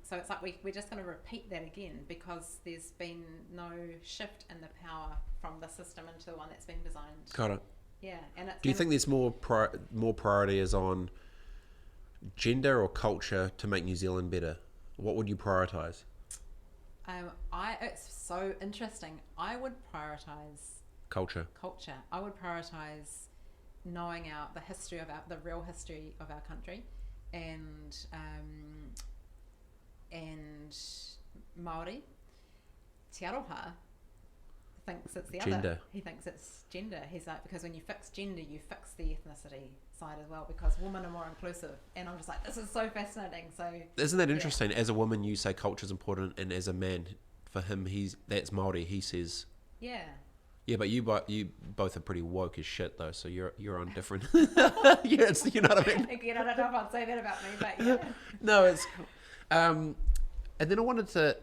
so it's like we're just going to repeat that again, because there's been no shift in the power from the system into the one that's been designed. Got it. Yeah. And Do you think there's more priority is on gender or culture to make New Zealand better? What would you prioritise? It's so interesting. I would prioritise Culture. I would prioritise knowing the history of the real history of our country, and Māori. Te Aroha thinks it's the Gender. other. He thinks it's gender. He's like, because when you fix gender, you fix the ethnicity side as well, because women are more inclusive. And I'm just like, this is so fascinating. So Isn't that interesting? As a woman, you say culture's important, and as a man, for him, that's Māori. He says. yeah. Yeah, but you both are pretty woke as shit though, so you're on different. You know what I mean. Again, I don't know if I'd say that about me, but yeah. No, it's cool. And then I wanted to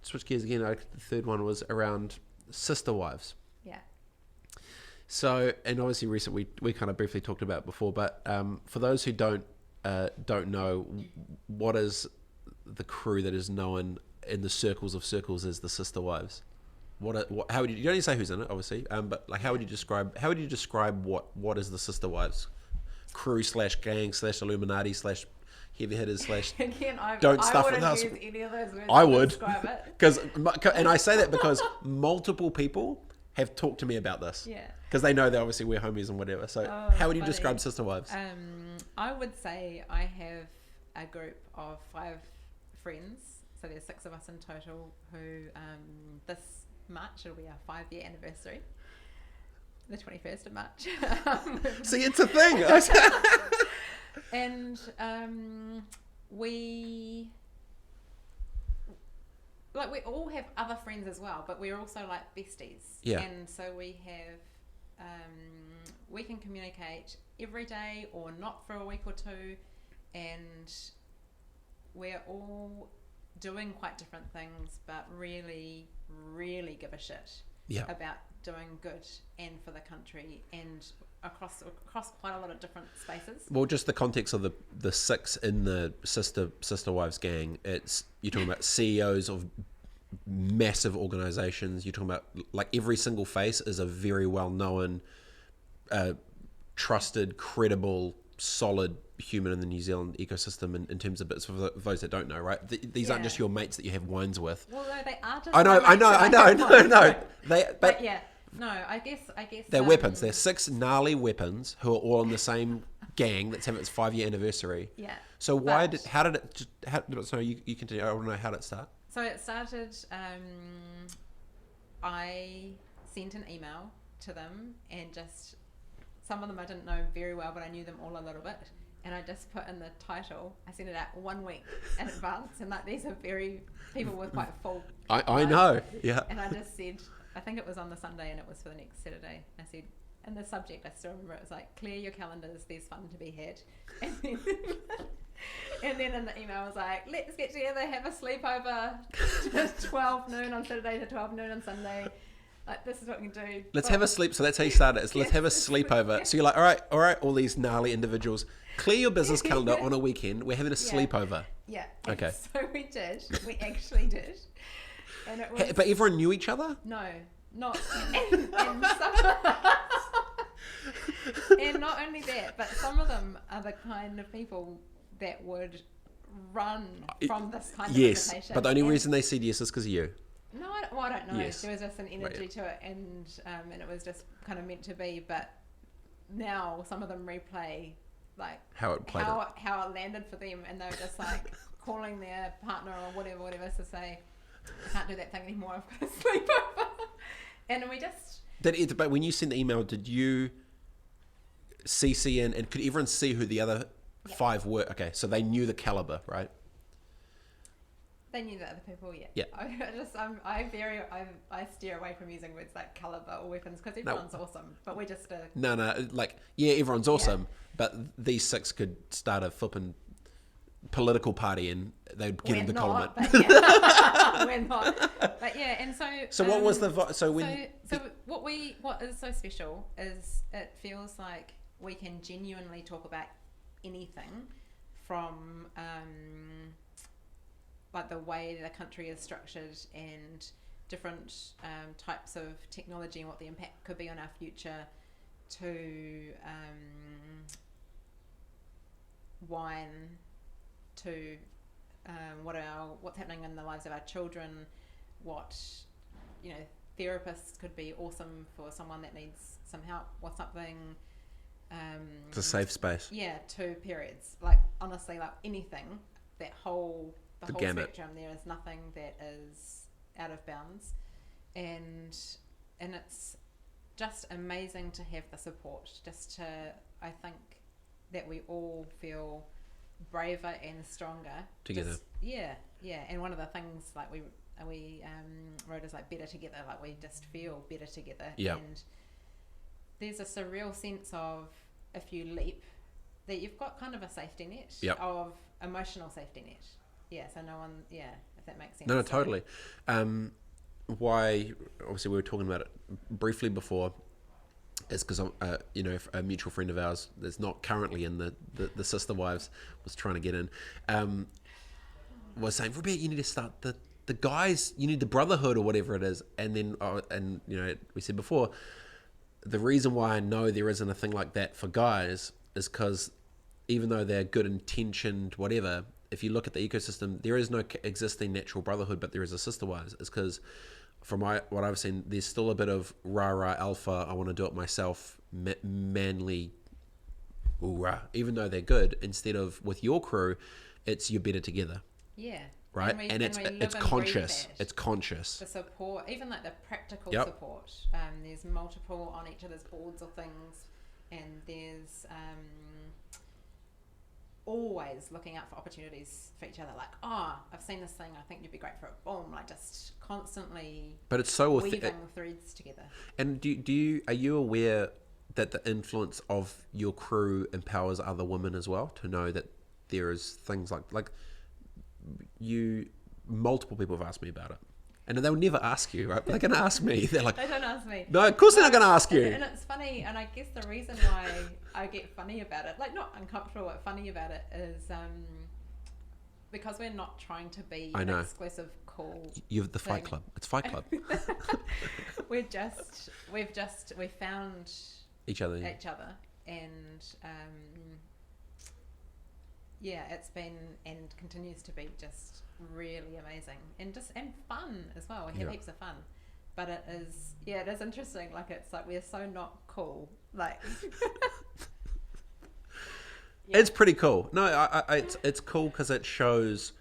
switch gears again. The third one was around sister wives. Yeah. So, and obviously recently we kind of briefly talked about it before, but for those who don't know, what is the crew that is known in the circles of circles as the sister wives? How would you don't need to say who's in it, obviously, but like how would you describe what is the sister wives crew / gang / Illuminati / heavy hitters / Again, don't stuff with wouldn't us. use any of those words I to would, describe it. because and I say that because multiple people have talked to me about this. Yeah. Because they know that obviously we're homies and whatever. So how would you funny. describe sister wives? I would say I have a group of 5 friends. So there's 6 of us in total who this March it'll be our 5-year anniversary. The 21st of March. See, it's a thing. And we all have other friends as well, but we're also like besties. Yeah. And so we have we can communicate every day or not for a week or two, and we're all doing quite different things, but really, really give a shit about doing good and for the country, and across quite a lot of different spaces. Well, just the context of the 6 in the sister wives gang. You're talking about CEOs of massive organizations. You're talking about like every single face is a very well known, trusted, credible, solid human in the New Zealand ecosystem in terms of bits. For those that don't know, right? These aren't just your mates that you have wines with. Well, no, they are just. I know. But yeah, no, I guess they're weapons. They're 6 gnarly weapons who are all in the same gang that's having its 5-year anniversary. Yeah. So so you continue. I want to know how did it start. So it started. I sent an email to them, and just some of them I didn't know very well, but I knew them all a little bit. And I just put in the title. I sent it out 1 week in advance, and like these are very people with quite full. I know, yeah. And I just said, I think it was on the Sunday, and it was for the next Saturday. I said, And the subject, I still remember, it was like, clear your calendars, there's fun to be had. And then, and then in the email was like, let's get together, have a sleepover to 12 noon on Saturday to 12 noon on Sunday. Like, this is what we can do. Let's have a sleep. So that's how you start it. Let's have a sleepover. So you're like, all right, all these gnarly individuals, clear your business calendar on a weekend. We're having a sleepover. Yeah. Okay. So we did. We actually did. And it was... But everyone knew each other? No. Not... And not only that, but some of them are the kind of people that would run from this kind of invitation. Yes, but the only reason they said yes is because of you. No, I don't know. Yes. There was just an energy to it, and it was just kind of meant to be. But now some of them replay like how it played how it landed for them, and they were just like calling their partner or whatever to say, I can't do that thing anymore. I've got to sleep over. And we just... But when you sent the email, did you CC in, and could everyone see who the other 5 were? Okay, so they knew the caliber, right? They knew the other people, yeah. Yeah. I steer away from using words like caliber or weapons because everyone's awesome, but we're just a... No, like, yeah, everyone's awesome, but these 6 could start a flipping political party and they'd get into Parliament. We're not. But yeah, and so... So what was the... what is so special is it feels like we can genuinely talk about anything from... like the way the country is structured and different types of technology and what the impact could be on our future, to wine, to what's happening in the lives of our children, what therapists could be awesome for someone that needs some help with something. It's a safe space. Yeah, to periods. Like honestly, like anything, the whole gamut. Spectrum. There is nothing that is out of bounds, and it's just amazing to have the support. I think that we all feel braver and stronger together. Yeah. And one of the things like we wrote is like better together. Like we just feel better together. Yeah. And there's a surreal sense of if you leap, that you've got kind of a safety net of emotional safety net. Yeah, so no one, if that makes sense. No, totally. Why, obviously we were talking about it briefly before, is because, a mutual friend of ours that's not currently in the Sister Wives, was trying to get in, was saying, Rebecca, you need to start the guys, you need the brotherhood or whatever it is. And then, we said before, the reason why I know there isn't a thing like that for guys is because even though they're good intentioned, whatever, if you look at the ecosystem, there is no existing natural brotherhood, but there is a Sister Wives. It's because, from what I've seen, there's still a bit of rah-rah alpha, I want to do it myself, manly, ooh-rah, even though they're good. Instead of, with your crew, it's you're better together. Yeah. Right? And it's conscious. It's conscious. The support, even like the practical support. There's multiple on each other's boards or things, and there's... always looking out for opportunities for each other, like, I've seen this thing, I think you'd be great for it, boom, like just constantly but it's so weaving threads together. And are you aware that the influence of your crew empowers other women as well, to know that there is things like multiple people have asked me about it, and they'll never ask you, right? But they're going to ask me. They're like, they don't ask me. No, of course they're not going to ask you. And it's funny, and I guess the reason why I get funny about it, like not uncomfortable, but funny about it, is because we're not trying to be an exclusive, cool. You've the Fight Club. It's Fight Club. we've found each other, and it's been and continues to be just really amazing and fun as well. We have heaps of fun, but it is interesting. Like it's like we're so not cool. Like it's pretty cool. No, it's cool because it shows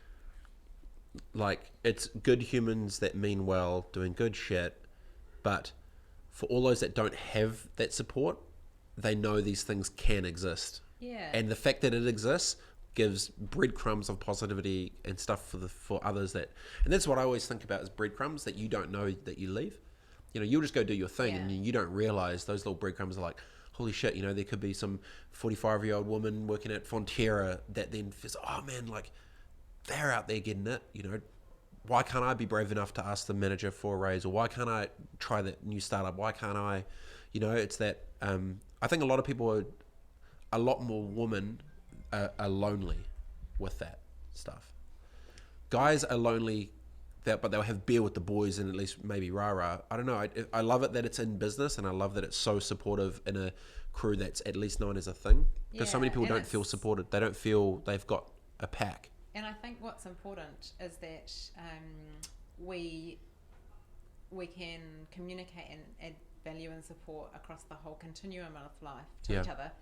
like it's good humans that mean well, doing good shit, but for all those that don't have that support, they know these things can exist. Yeah, and the fact that it exists gives breadcrumbs of positivity and stuff for others and that's what I always think about, is breadcrumbs that you don't know that you leave. You know, you'll just go do your thing, Yeah. and you don't realize those little breadcrumbs are like, holy shit, you know, there could be some 45-year-old woman working at Fonterra that then feels, oh man, like they're out there getting it, you know. Why can't I be brave enough to ask the manager for a raise? Or why can't I try that new startup? Why can't I, you know, it's that, I think a lot of people are, a lot more women are lonely with that stuff. Guys are lonely, but they'll have beer with the boys and at least maybe rah-rah. I don't know. I love it that it's in business, and I love that it's so supportive in a crew that's at least known as a thing. Because so many people don't feel supported. They don't feel they've got a pack. And I think what's important is that we can communicate and add value and support across the whole continuum of life to each other.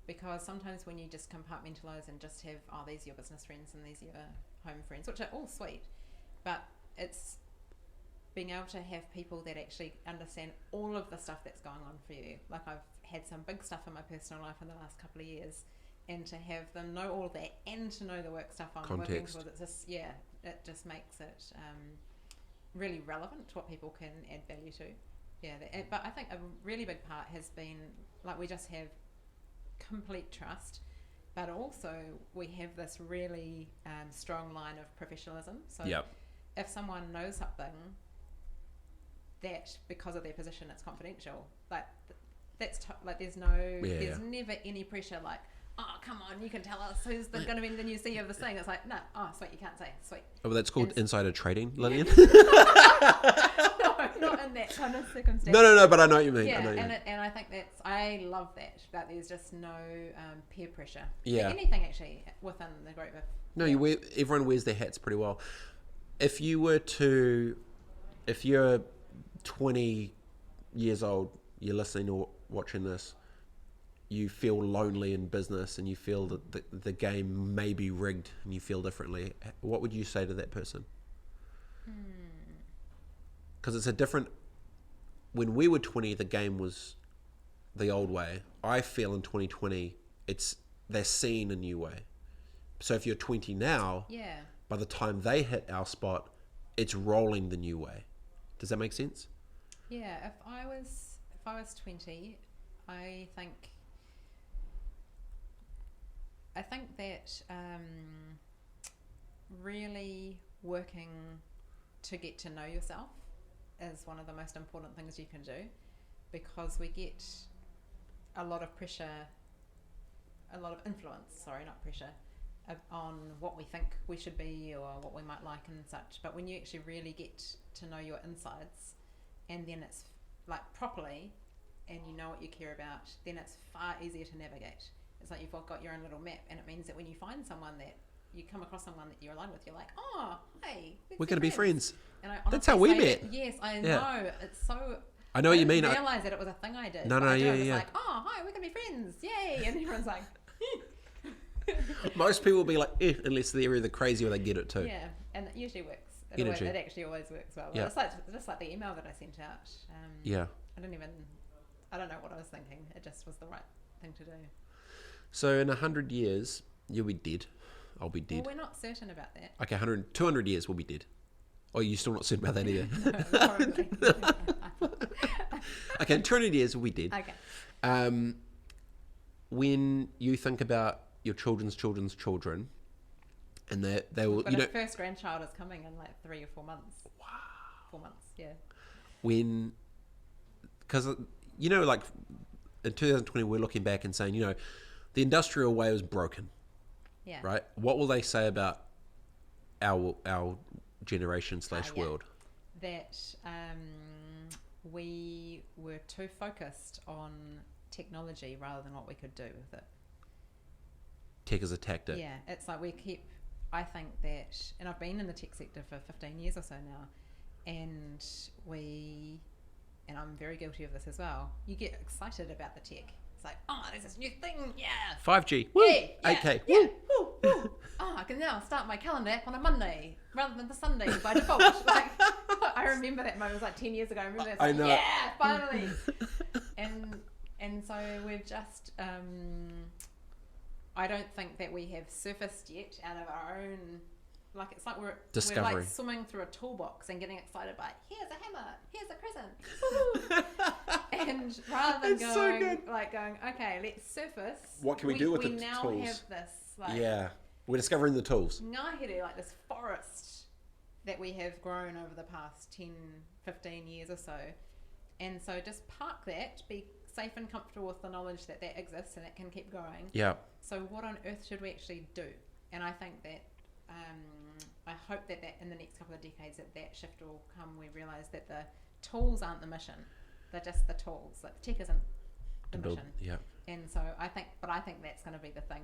Because sometimes when you just compartmentalise and just have, oh, these are your business friends and these are your home friends, which are all sweet, but it's being able to have people that actually understand all of the stuff that's going on for you. Like, I've had some big stuff in my personal life in the last couple of years, and to have them know all of that and to know the work stuff I'm working with, it's just, it just makes it really relevant to what people can add value to. But I think a really big part has been, like, we just have complete trust, but also we have this really strong line of professionalism. So if someone knows something that because of their position it's confidential, like there's never any pressure like, oh, come on, you can tell us who's going to be the new CEO of this thing. It's like, no, oh, sweet, you can't say, sweet. Oh, well, that's called insider trading, Lillian. No, not in that kind of circumstance. No, but I know what you mean. Yeah, and I think I love that there's just no peer pressure. Yeah. Anything actually within the group. No, everyone wears their hats pretty well. If you're 20 years old, you're listening or watching this, you feel lonely in business and you feel that the game may be rigged and you feel differently, what would you say to that person? Because it's a different... When we were 20, the game was the old way. I feel in 2020, they're seeing a new way. So if you're 20 now, by the time they hit our spot, it's rolling the new way. Does that make sense? Yeah, if I was 20, I think that really working to get to know yourself is one of the most important things you can do, because we get a lot of influence, not pressure, on what we think we should be or what we might like and such. But when you actually really get to know your insides, and then it's like properly, and you know what you care about, then it's far easier to navigate. It's like you've got your own little map, and it means that when you find someone that you come across someone that you're aligned with, you're like, oh, hey, we're going to be friends. And that's how we met. Yes, I know. It's so... I know what you mean. I didn't realise that it was a thing I did. No, It's like, oh, hi, we're going to be friends. Yay. And everyone's like... Most people will be like, unless they're either crazy or they get it too. Yeah, and it usually works. It actually always works well. Yeah. It's just like the email that I sent out. I don't know what I was thinking. It just was the right thing to do. So in 100 years, you'll be dead. I'll be dead. Well, we're not certain about that. Okay, 200 years we'll be dead. Oh, you're still not certain about that either? No, Okay, in 200 years we'll be dead. Okay. When you think about your children's children, and they will, But our first grandchild is coming in like 3 or 4 months. Wow. 4 months, yeah. Because, like in 2020, we're looking back and saying, the industrial way was broken. Yeah. Right? What will they say about our generation / world? That we were too focused on technology rather than what we could do with it. Tech as a tactic. Yeah, it's like I think that, and I've been in the tech sector for 15 years or so now, and I'm very guilty of this as well. You get excited about the tech. It's like, oh, there's this new thing, yeah. 5G, woo, yeah, 8K, yeah, woo. woo. Oh, I can now start my calendar app on a Monday rather than the Sunday by default. Like, I remember that moment. It was like 10 years ago. I remember that. I know. Yeah, finally. and so we've just, I don't think that we have surfaced yet out of our own like it's like we're Discovery. like swimming through a toolbox and getting excited by here's a hammer, here's a crescent, and rather than going okay, let's surface. What can we do with the tools? We now have this we're discovering the tools. ngahere, like this forest that we have grown over the past 10, 15 years or so, and so just park that, be safe and comfortable with the knowledge that exists and it can keep growing. Yeah. So what on earth should we actually do? And I think that I hope that in the next couple of decades that shift will come. We realise that the tools aren't the mission; they're just the tools. Like the tech isn't the mission. Yeah. And so I think that's going to be the thing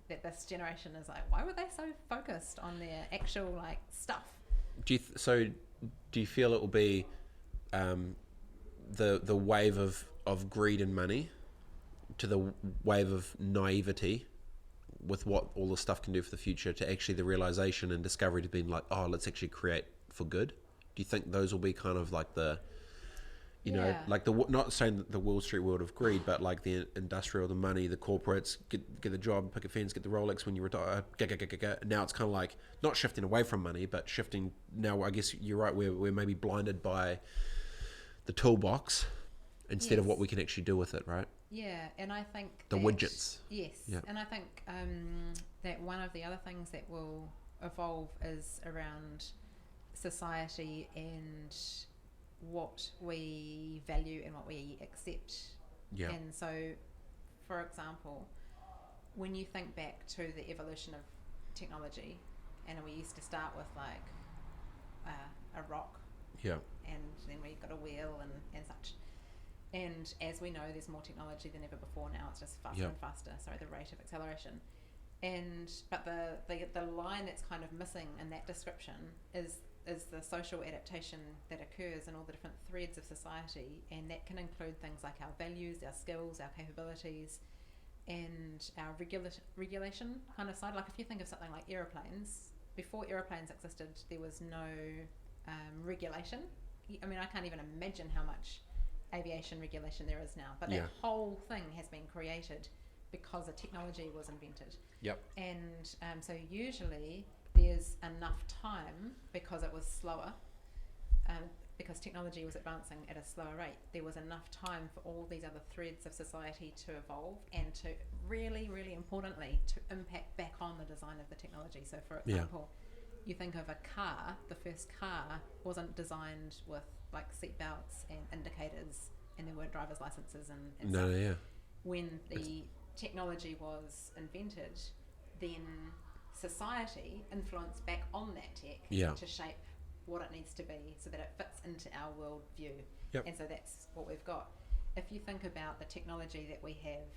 that this generation is like. Why were they so focused on their actual like stuff? Do you feel it will be the wave of greed and money to the wave of naivety with what all the stuff can do for the future, to actually the realization and discovery to being like, oh, let's actually create for good? Do you think those will be kind of like the, you know, like the, not saying the Wall Street world of greed, but like the industrial, the money, the corporates, get the job, pick a fence, get the Rolex when you retire, now it's kind of like not shifting away from money, but shifting now. I guess you're right, we're maybe blinded by the toolbox instead of what we can actually do with it, right? Yeah, and I think the widgets. Yes, and I think that one of the other things that will evolve is around society and what we value and what we accept. Yeah. And so, for example, when you think back to the evolution of technology, and we used to start with like a rock. Yeah. And then we got a wheel and such. And as we know, there's more technology than ever before now. It's just faster and faster. Sorry, the rate of acceleration. But the line that's kind of missing in that description is the social adaptation that occurs in all the different threads of society, and that can include things like our values, our skills, our capabilities, and our regulation kind of side. Like if you think of something like aeroplanes, before aeroplanes existed, there was no regulation. I mean, I can't even imagine how much aviation regulation there is now, but that whole thing has been created because a technology was invented. Yep. And so usually there's enough time, because it was slower, because technology was advancing at a slower rate, there was enough time for all these other threads of society to evolve and to really, really importantly, to impact back on the design of the technology. So for example, you think of a car, the first car wasn't designed with like seat belts and indicators, and there weren't driver's licenses and stuff. When the technology was invented, then society influenced back on that tech to shape what it needs to be so that it fits into our world view. And so that's what we've got. If you think about the technology that we have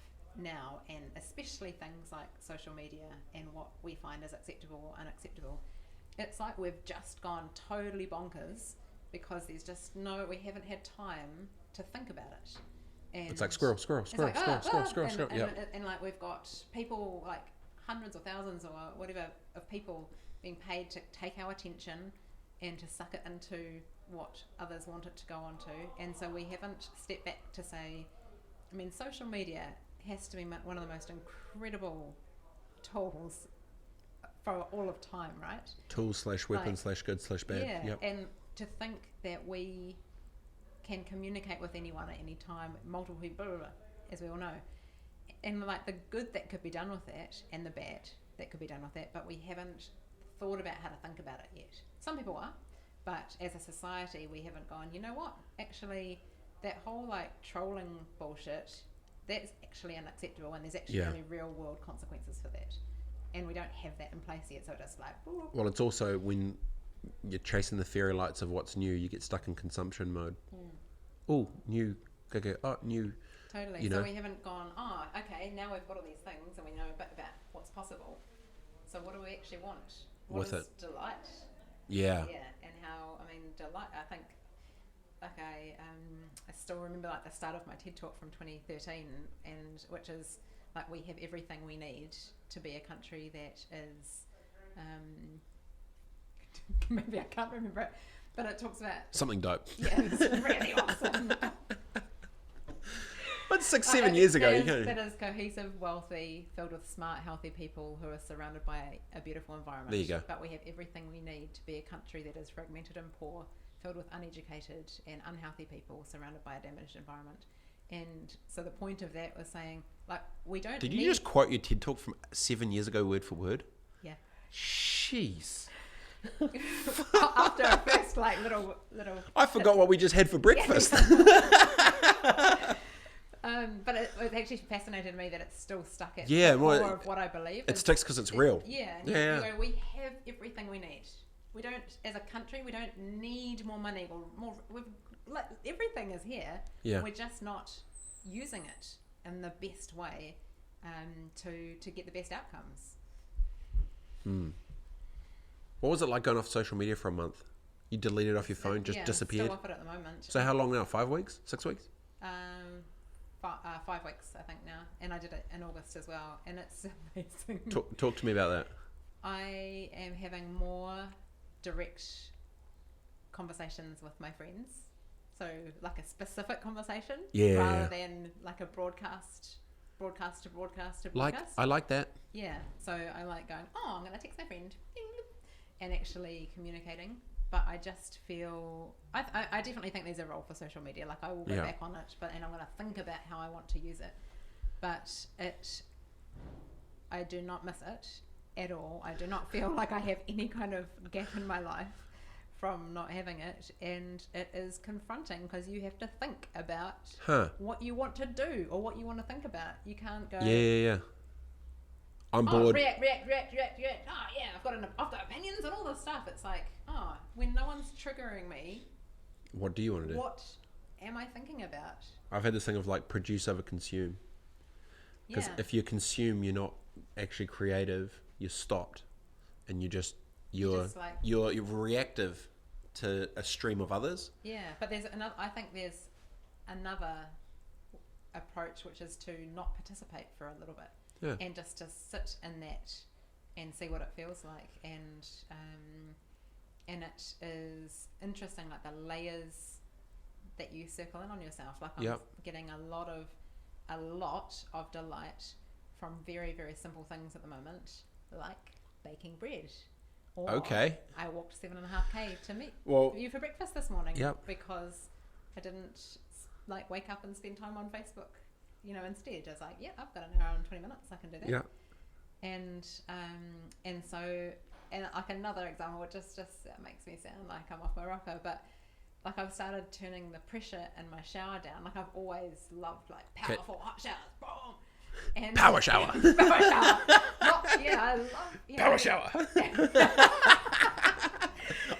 now, and especially things like social media and what we find as acceptable or unacceptable, it's like we've just gone totally bonkers because there's just we haven't had time to think about it. And it's like squirrel. And like we've got people, like hundreds or thousands or whatever of people being paid to take our attention and to suck it into what others want it to go on to. And so we haven't stepped back to say, I mean, social media has to be one of the most incredible tools for all of time, right? Tools / weapon / good / bad. Yeah, and to think that we can communicate with anyone at any time, multiple people, blah, blah, blah, as we all know. And like the good that could be done with that and the bad that could be done with that, but we haven't thought about how to think about it yet. Some people are, but as a society we haven't gone, you know what, actually that whole like trolling bullshit, that's actually unacceptable, and there's actually really real world consequences for that. And we don't have that in place yet, so it's like... Ooh. Well, it's also when you're chasing the fairy lights of what's new, you get stuck in consumption mode. Oh, new, new. Totally. You so know? We haven't gone, okay, now we've got all these things and we know a bit about what's possible. So what do we actually want? What with is it? Delight? Yeah. Yeah, and how, I mean, delight, I think, I still remember like the start of my TED Talk from 2013, and which is like we have everything we need to be a country that is, maybe I can't remember it, but it talks about something dope. Yeah, it's really awesome. But 6-7 years ago, that is cohesive, wealthy, filled with smart, healthy people who are surrounded by a beautiful environment. There you go. But we have everything we need to be a country that is fragmented and poor, filled with uneducated and unhealthy people, surrounded by a damaged environment. And so the point of that was saying, like, we don't. Did you just quote your TED talk from 7 years ago, word for word? Yeah. Jeez. After a first little. I forgot what we just had for breakfast. But it actually fascinated me that it's still stuck at the core of what I believe. It sticks because it's real. Yeah. You know, we have everything we need. We don't, as a country, we don't need more money or more. Everything is here. Yeah. We're just not using it in the best way to get the best outcomes. What was it like going off social media for a month? You deleted off your phone, just disappeared? Still off it at the moment. So how long now? 5 weeks? 6 weeks? 5 weeks, I think now. And I did it in August as well. And it's amazing. Talk to me about that. I am having more direct conversations with my friends. So like a specific conversation. Yeah. Rather than like a broadcast to broadcast. I like that. Yeah. So I like going, I'm going to text my friend. And actually communicating. But I just feel I definitely think there's a role for social media. Like I will go back on it, and I'm going to think about how I want to use it. But I do not miss it at all. I do not feel like I have any kind of gap in my life from not having it, and it is confronting because you have to think about what you want to do or what you want to think about. You can't go. Yeah. I'm bored. React. Oh yeah, I've got opinions and all this stuff. It's like, when no one's triggering me, what do you want to do? What am I thinking about? I've had this thing of like produce over consume. Because if you consume, you're not actually creative. You're stopped, and you're reactive to a stream of others. Yeah, but I think there's another approach, which is to not participate for a little bit. Yeah. And just to sit in that and see what it feels like, and it is interesting, like the layers that you circle in on yourself. Like I'm getting a lot of delight from very, very simple things at the moment, like baking bread. Or okay. I walked 7.5 to meet you for breakfast this morning because I didn't wake up and spend time on Facebook. Instead, I was like, I've got an hour and 20 minutes, I can do that. Yeah. And so like another example, it just makes me sound like I'm off my rocker, but like I've started turning the pressure in my shower down. Like I've always loved like powerful hot showers, boom. And power shower. Power shower. I love power shower.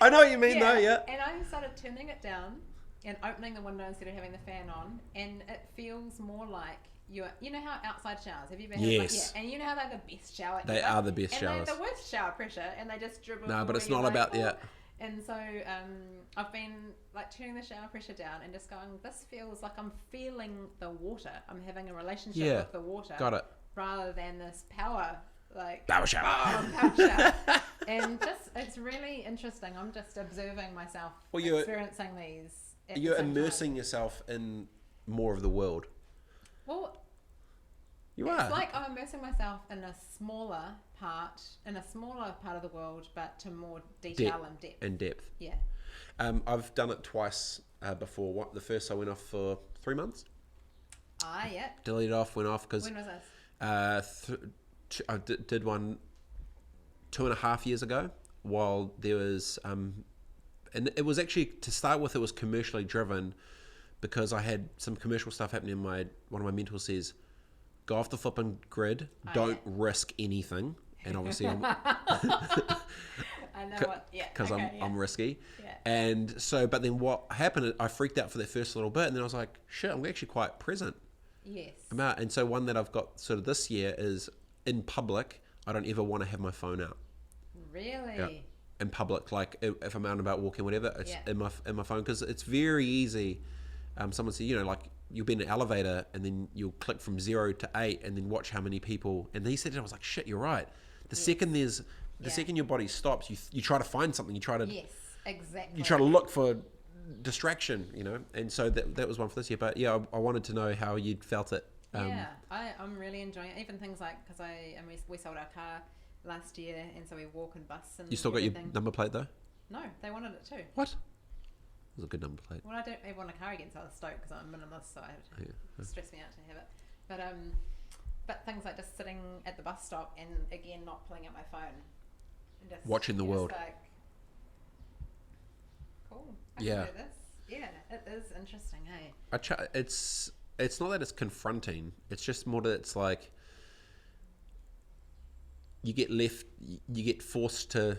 I know what you mean though, yeah. And I started turning it down and opening the window instead of having the fan on, and it feels more like you know how outside showers, have you been? Yes. And you know how they're the best shower they ever? Are the best showers. And they're the worst shower pressure, and they just dribble. No, but it's not about that. And so I've been like turning the shower pressure down and just going, this feels like I'm feeling the water. I'm having a relationship with the water. Got it. Rather than this power shower. Power shower. And just it's really interesting. I'm just observing myself experiencing these. You're immersing yourself in more of the world. Well, it's like I'm immersing myself in a smaller part of the world, but to more detail and depth. Yeah. I've done it twice before. The first I went off for 3 months. Yeah. Deleted off, went off because. When was this? I did one 2.5 years ago, while there was and it was actually, to start with, it was commercially driven because I had some commercial stuff happening. One of my mentors says, go off the flipping grid, don't risk anything. And obviously I'm I know what, because I'm risky. Yeah. And so, but then what happened, I freaked out for that first little bit, and then I was like, shit, I'm actually quite present. Yes. And so one that I've got sort of this year is in public, I don't ever want to have my phone out. Really? Yeah. In public, like if I'm out and about walking, whatever, it's in my phone, because it's very easy. Someone said, like you'll be in an elevator and then you'll click from 0 to 8 and then watch how many people. And he said it, I was like, shit, you're right. The second second your body stops, you try to find something. You try to exactly. You try to look for distraction, and so that was one for this year. But yeah, I wanted to know how you'd felt it. I'm really enjoying it. Even things like, because we sold our car last year, and so we walk and bus and You still got everything. your number plate though? No, they wanted it too. What? It was a good number plate. Well, I don't ever want a car again, so I was stoked because I'm a minimalist, so it stressed me out to have it. But things like just sitting at the bus stop and again not pulling out my phone and just watching the world. Like, cool. I Yeah. can do this. Yeah, it is interesting. Hey. It's not that it's confronting. It's just more that it's like you get forced to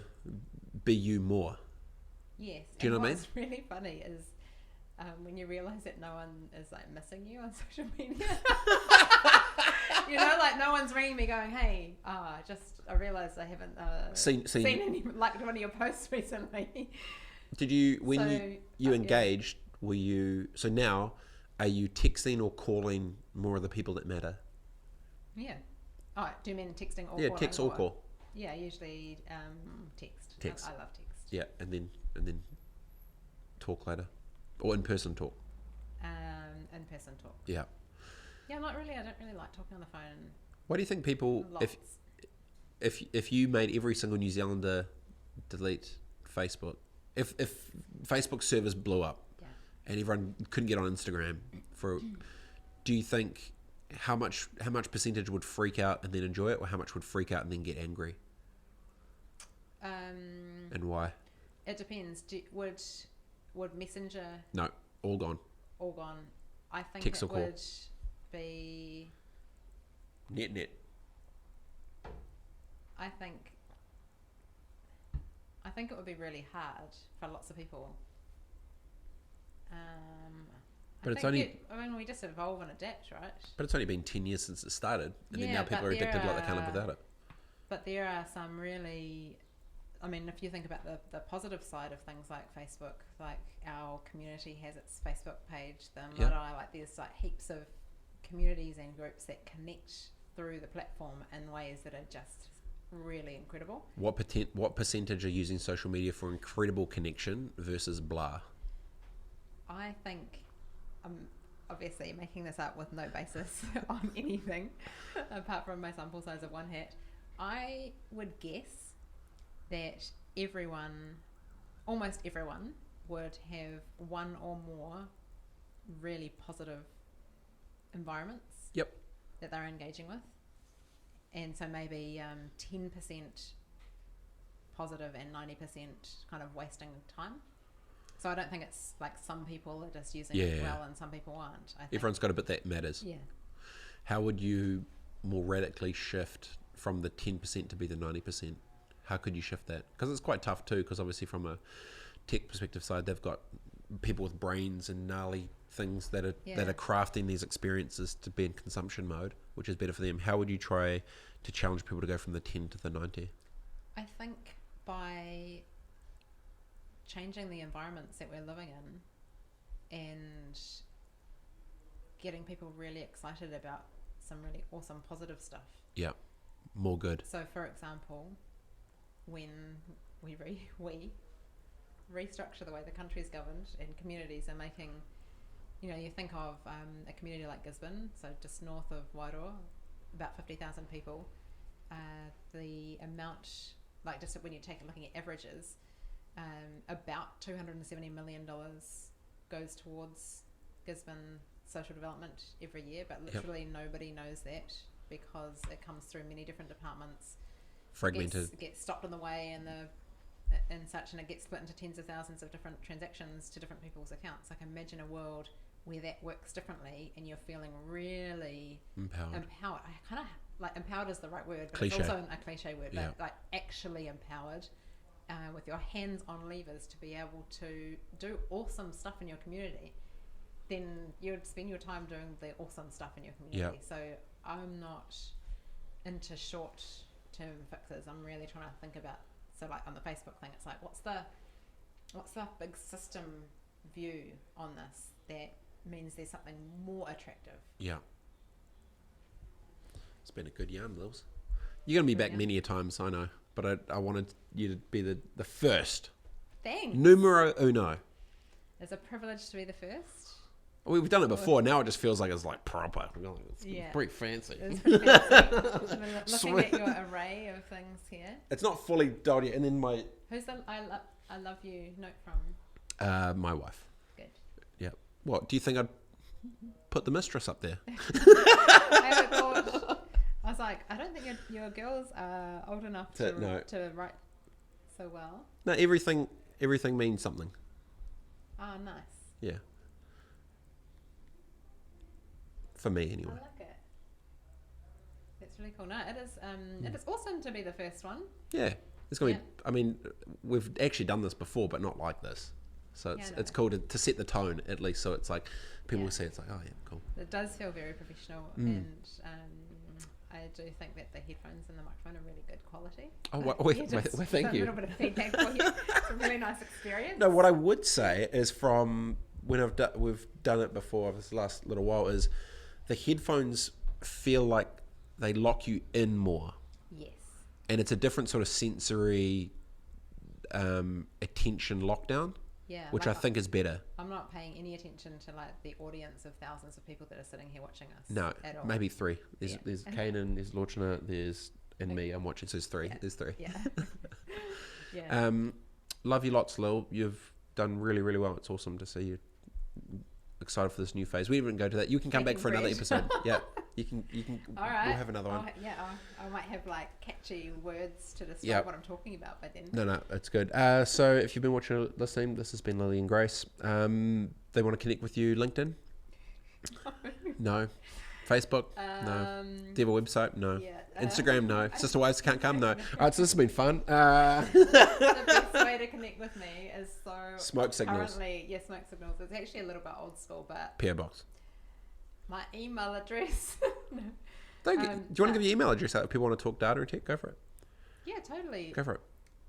be you more. Yes. Do you know what I mean? What's really funny is when you realise that no one is like missing you on social media. Like no one's ringing me going, "Hey, I realised I haven't seen any liked one of your posts recently." Did you you engaged? Yeah. Were you now? Are you texting or calling more of the people that matter? Yeah. Oh, do you mean texting or calling? Yeah, text or call. Yeah, usually text. I love text. Yeah, and then talk later, or in person talk. In person talk. Yeah. Yeah, I don't really like talking on the phone. Why do you think people, if you made every single New Zealander delete Facebook, if Facebook servers blew up, and everyone couldn't get on Instagram do you think how much percentage would freak out and then enjoy it, or how much would freak out and then get angry? And why? It depends. Would Messenger? No, all gone. All gone. I think text it or call. Would be net. I think it would be really hard for lots of people. But we just evolve and adapt, right? But it's only been 10 years since it started, and then now people are addicted like they can't live without it. But there are some really, if you think about the positive side of things like Facebook, like our community has its Facebook page, there's like heaps of communities and groups that connect through the platform in ways that are just really incredible. What percentage are using social media for incredible connection versus blah? I think I'm obviously making this up with no basis on anything apart from my sample size of one hat. I would guess that almost everyone would have one or more really positive environments that they're engaging with, and so maybe 10% positive and 90% kind of wasting time. So I don't think it's like some people are just using it well and some people aren't. I think everyone's got a bit that matters. Yeah. How would you more radically shift from the 10% to be the 90%? How could you shift that? Because it's quite tough too, because obviously from a tech perspective side, they've got people with brains and gnarly things that are crafting these experiences to be in consumption mode, which is better for them. How would you try to challenge people to go from the 10 to the 90? I think by changing the environments that we're living in and getting people really excited about some really awesome positive stuff. Yeah, more good. So for example, when we restructure the way the country is governed and communities are making, you think of a community like Gisborne, so just north of Wairoa, about 50,000 people. The amount, like just when you're looking at averages, about $270 million goes towards Gisborne social development every year, but literally nobody knows that because it comes through many different departments. Fragmented. It gets stopped on the way and such, and it gets split into tens of thousands of different transactions to different people's accounts. Like imagine a world where that works differently and you're feeling really empowered. I kind of like empowered is the right word, but cliche. It's also a cliche word, but like actually empowered with your hands on levers to be able to do awesome stuff in your community. Then you'd spend your time doing the awesome stuff in your community. So I'm not into short term fixes. I'm really trying to think about, so like on the Facebook thing, it's like what's the big system view on this that means there's something more attractive. Yeah. It's been a good yarn, Lils. You're going to be back many a times, I know, but I wanted you to be the first. Thanks. Numero uno. Is a privilege to be the first? We've done it before. Now it just feels like it's like proper. It's Yeah. pretty fancy. It's pretty fancy. I've been looking at your array of things here. It's not fully dialed yet. And then Who's the I love you note from? my wife. Good. Yeah. What do you think? I'd put the mistress up there? I haven't thought. I was like, I don't think your girls are old enough to write so well. No, everything means something. Oh, nice. Yeah. For me, anyway. I like it. That's really cool. No, it is awesome to be the first one. Yeah, it's gonna be. I mean, we've actually done this before, but not like this. So it's cool to set the tone at least. So it's like people say it's like, oh yeah, cool. It does feel very professional, and I do think that the headphones and the microphone are really good quality. Oh, well, thank you. A little bit of feedback for you. It's a really nice experience. No, what I would say is from when we've done it before this last little while is the headphones feel like they lock you in more. Yes. And it's a different sort of sensory attention lockdown. Yeah, which I think is better. I'm not paying any attention to like the audience of thousands of people that are sitting here watching us. No, at all. Maybe three. There's Kanan, there's Lorchina, and me. I'm watching. So there's three. Yeah. There's three. Yeah. Yeah. Love you lots, Lil. You've done really, really well. It's awesome to see you excited for this new phase. We didn't go to that. You can come back for another episode. Yeah. You can. All right. We'll have another one. I might have like catchy words to describe what I'm talking about by then. No, it's good. So if you've been watching or listening, this has been Lillian Grace. They want to connect with you, LinkedIn? No. Facebook? No. Do you have a website? No. Yeah, Instagram? No. Sister Wives Can't Come? No. All right, so this has been fun. The best way to connect with me is Smoke signals. Currently, smoke signals. It's actually a little bit old school, but PO Box. my email address. No. Do you want to give your email address out if people want to talk data and tech? Go for it. Yeah, totally. Go for it.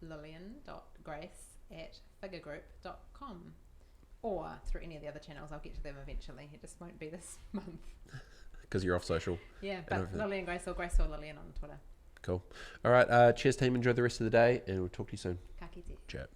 Lillian.grace@figuregroup.com, or through any of the other channels. I'll get to them eventually. It just won't be this month. Because you're off social. Yeah, but Lillian Grace or Grace or Lillian on Twitter. Cool. All right. Cheers, team. Enjoy the rest of the day, and we'll talk to you soon. Ka kite. Chat.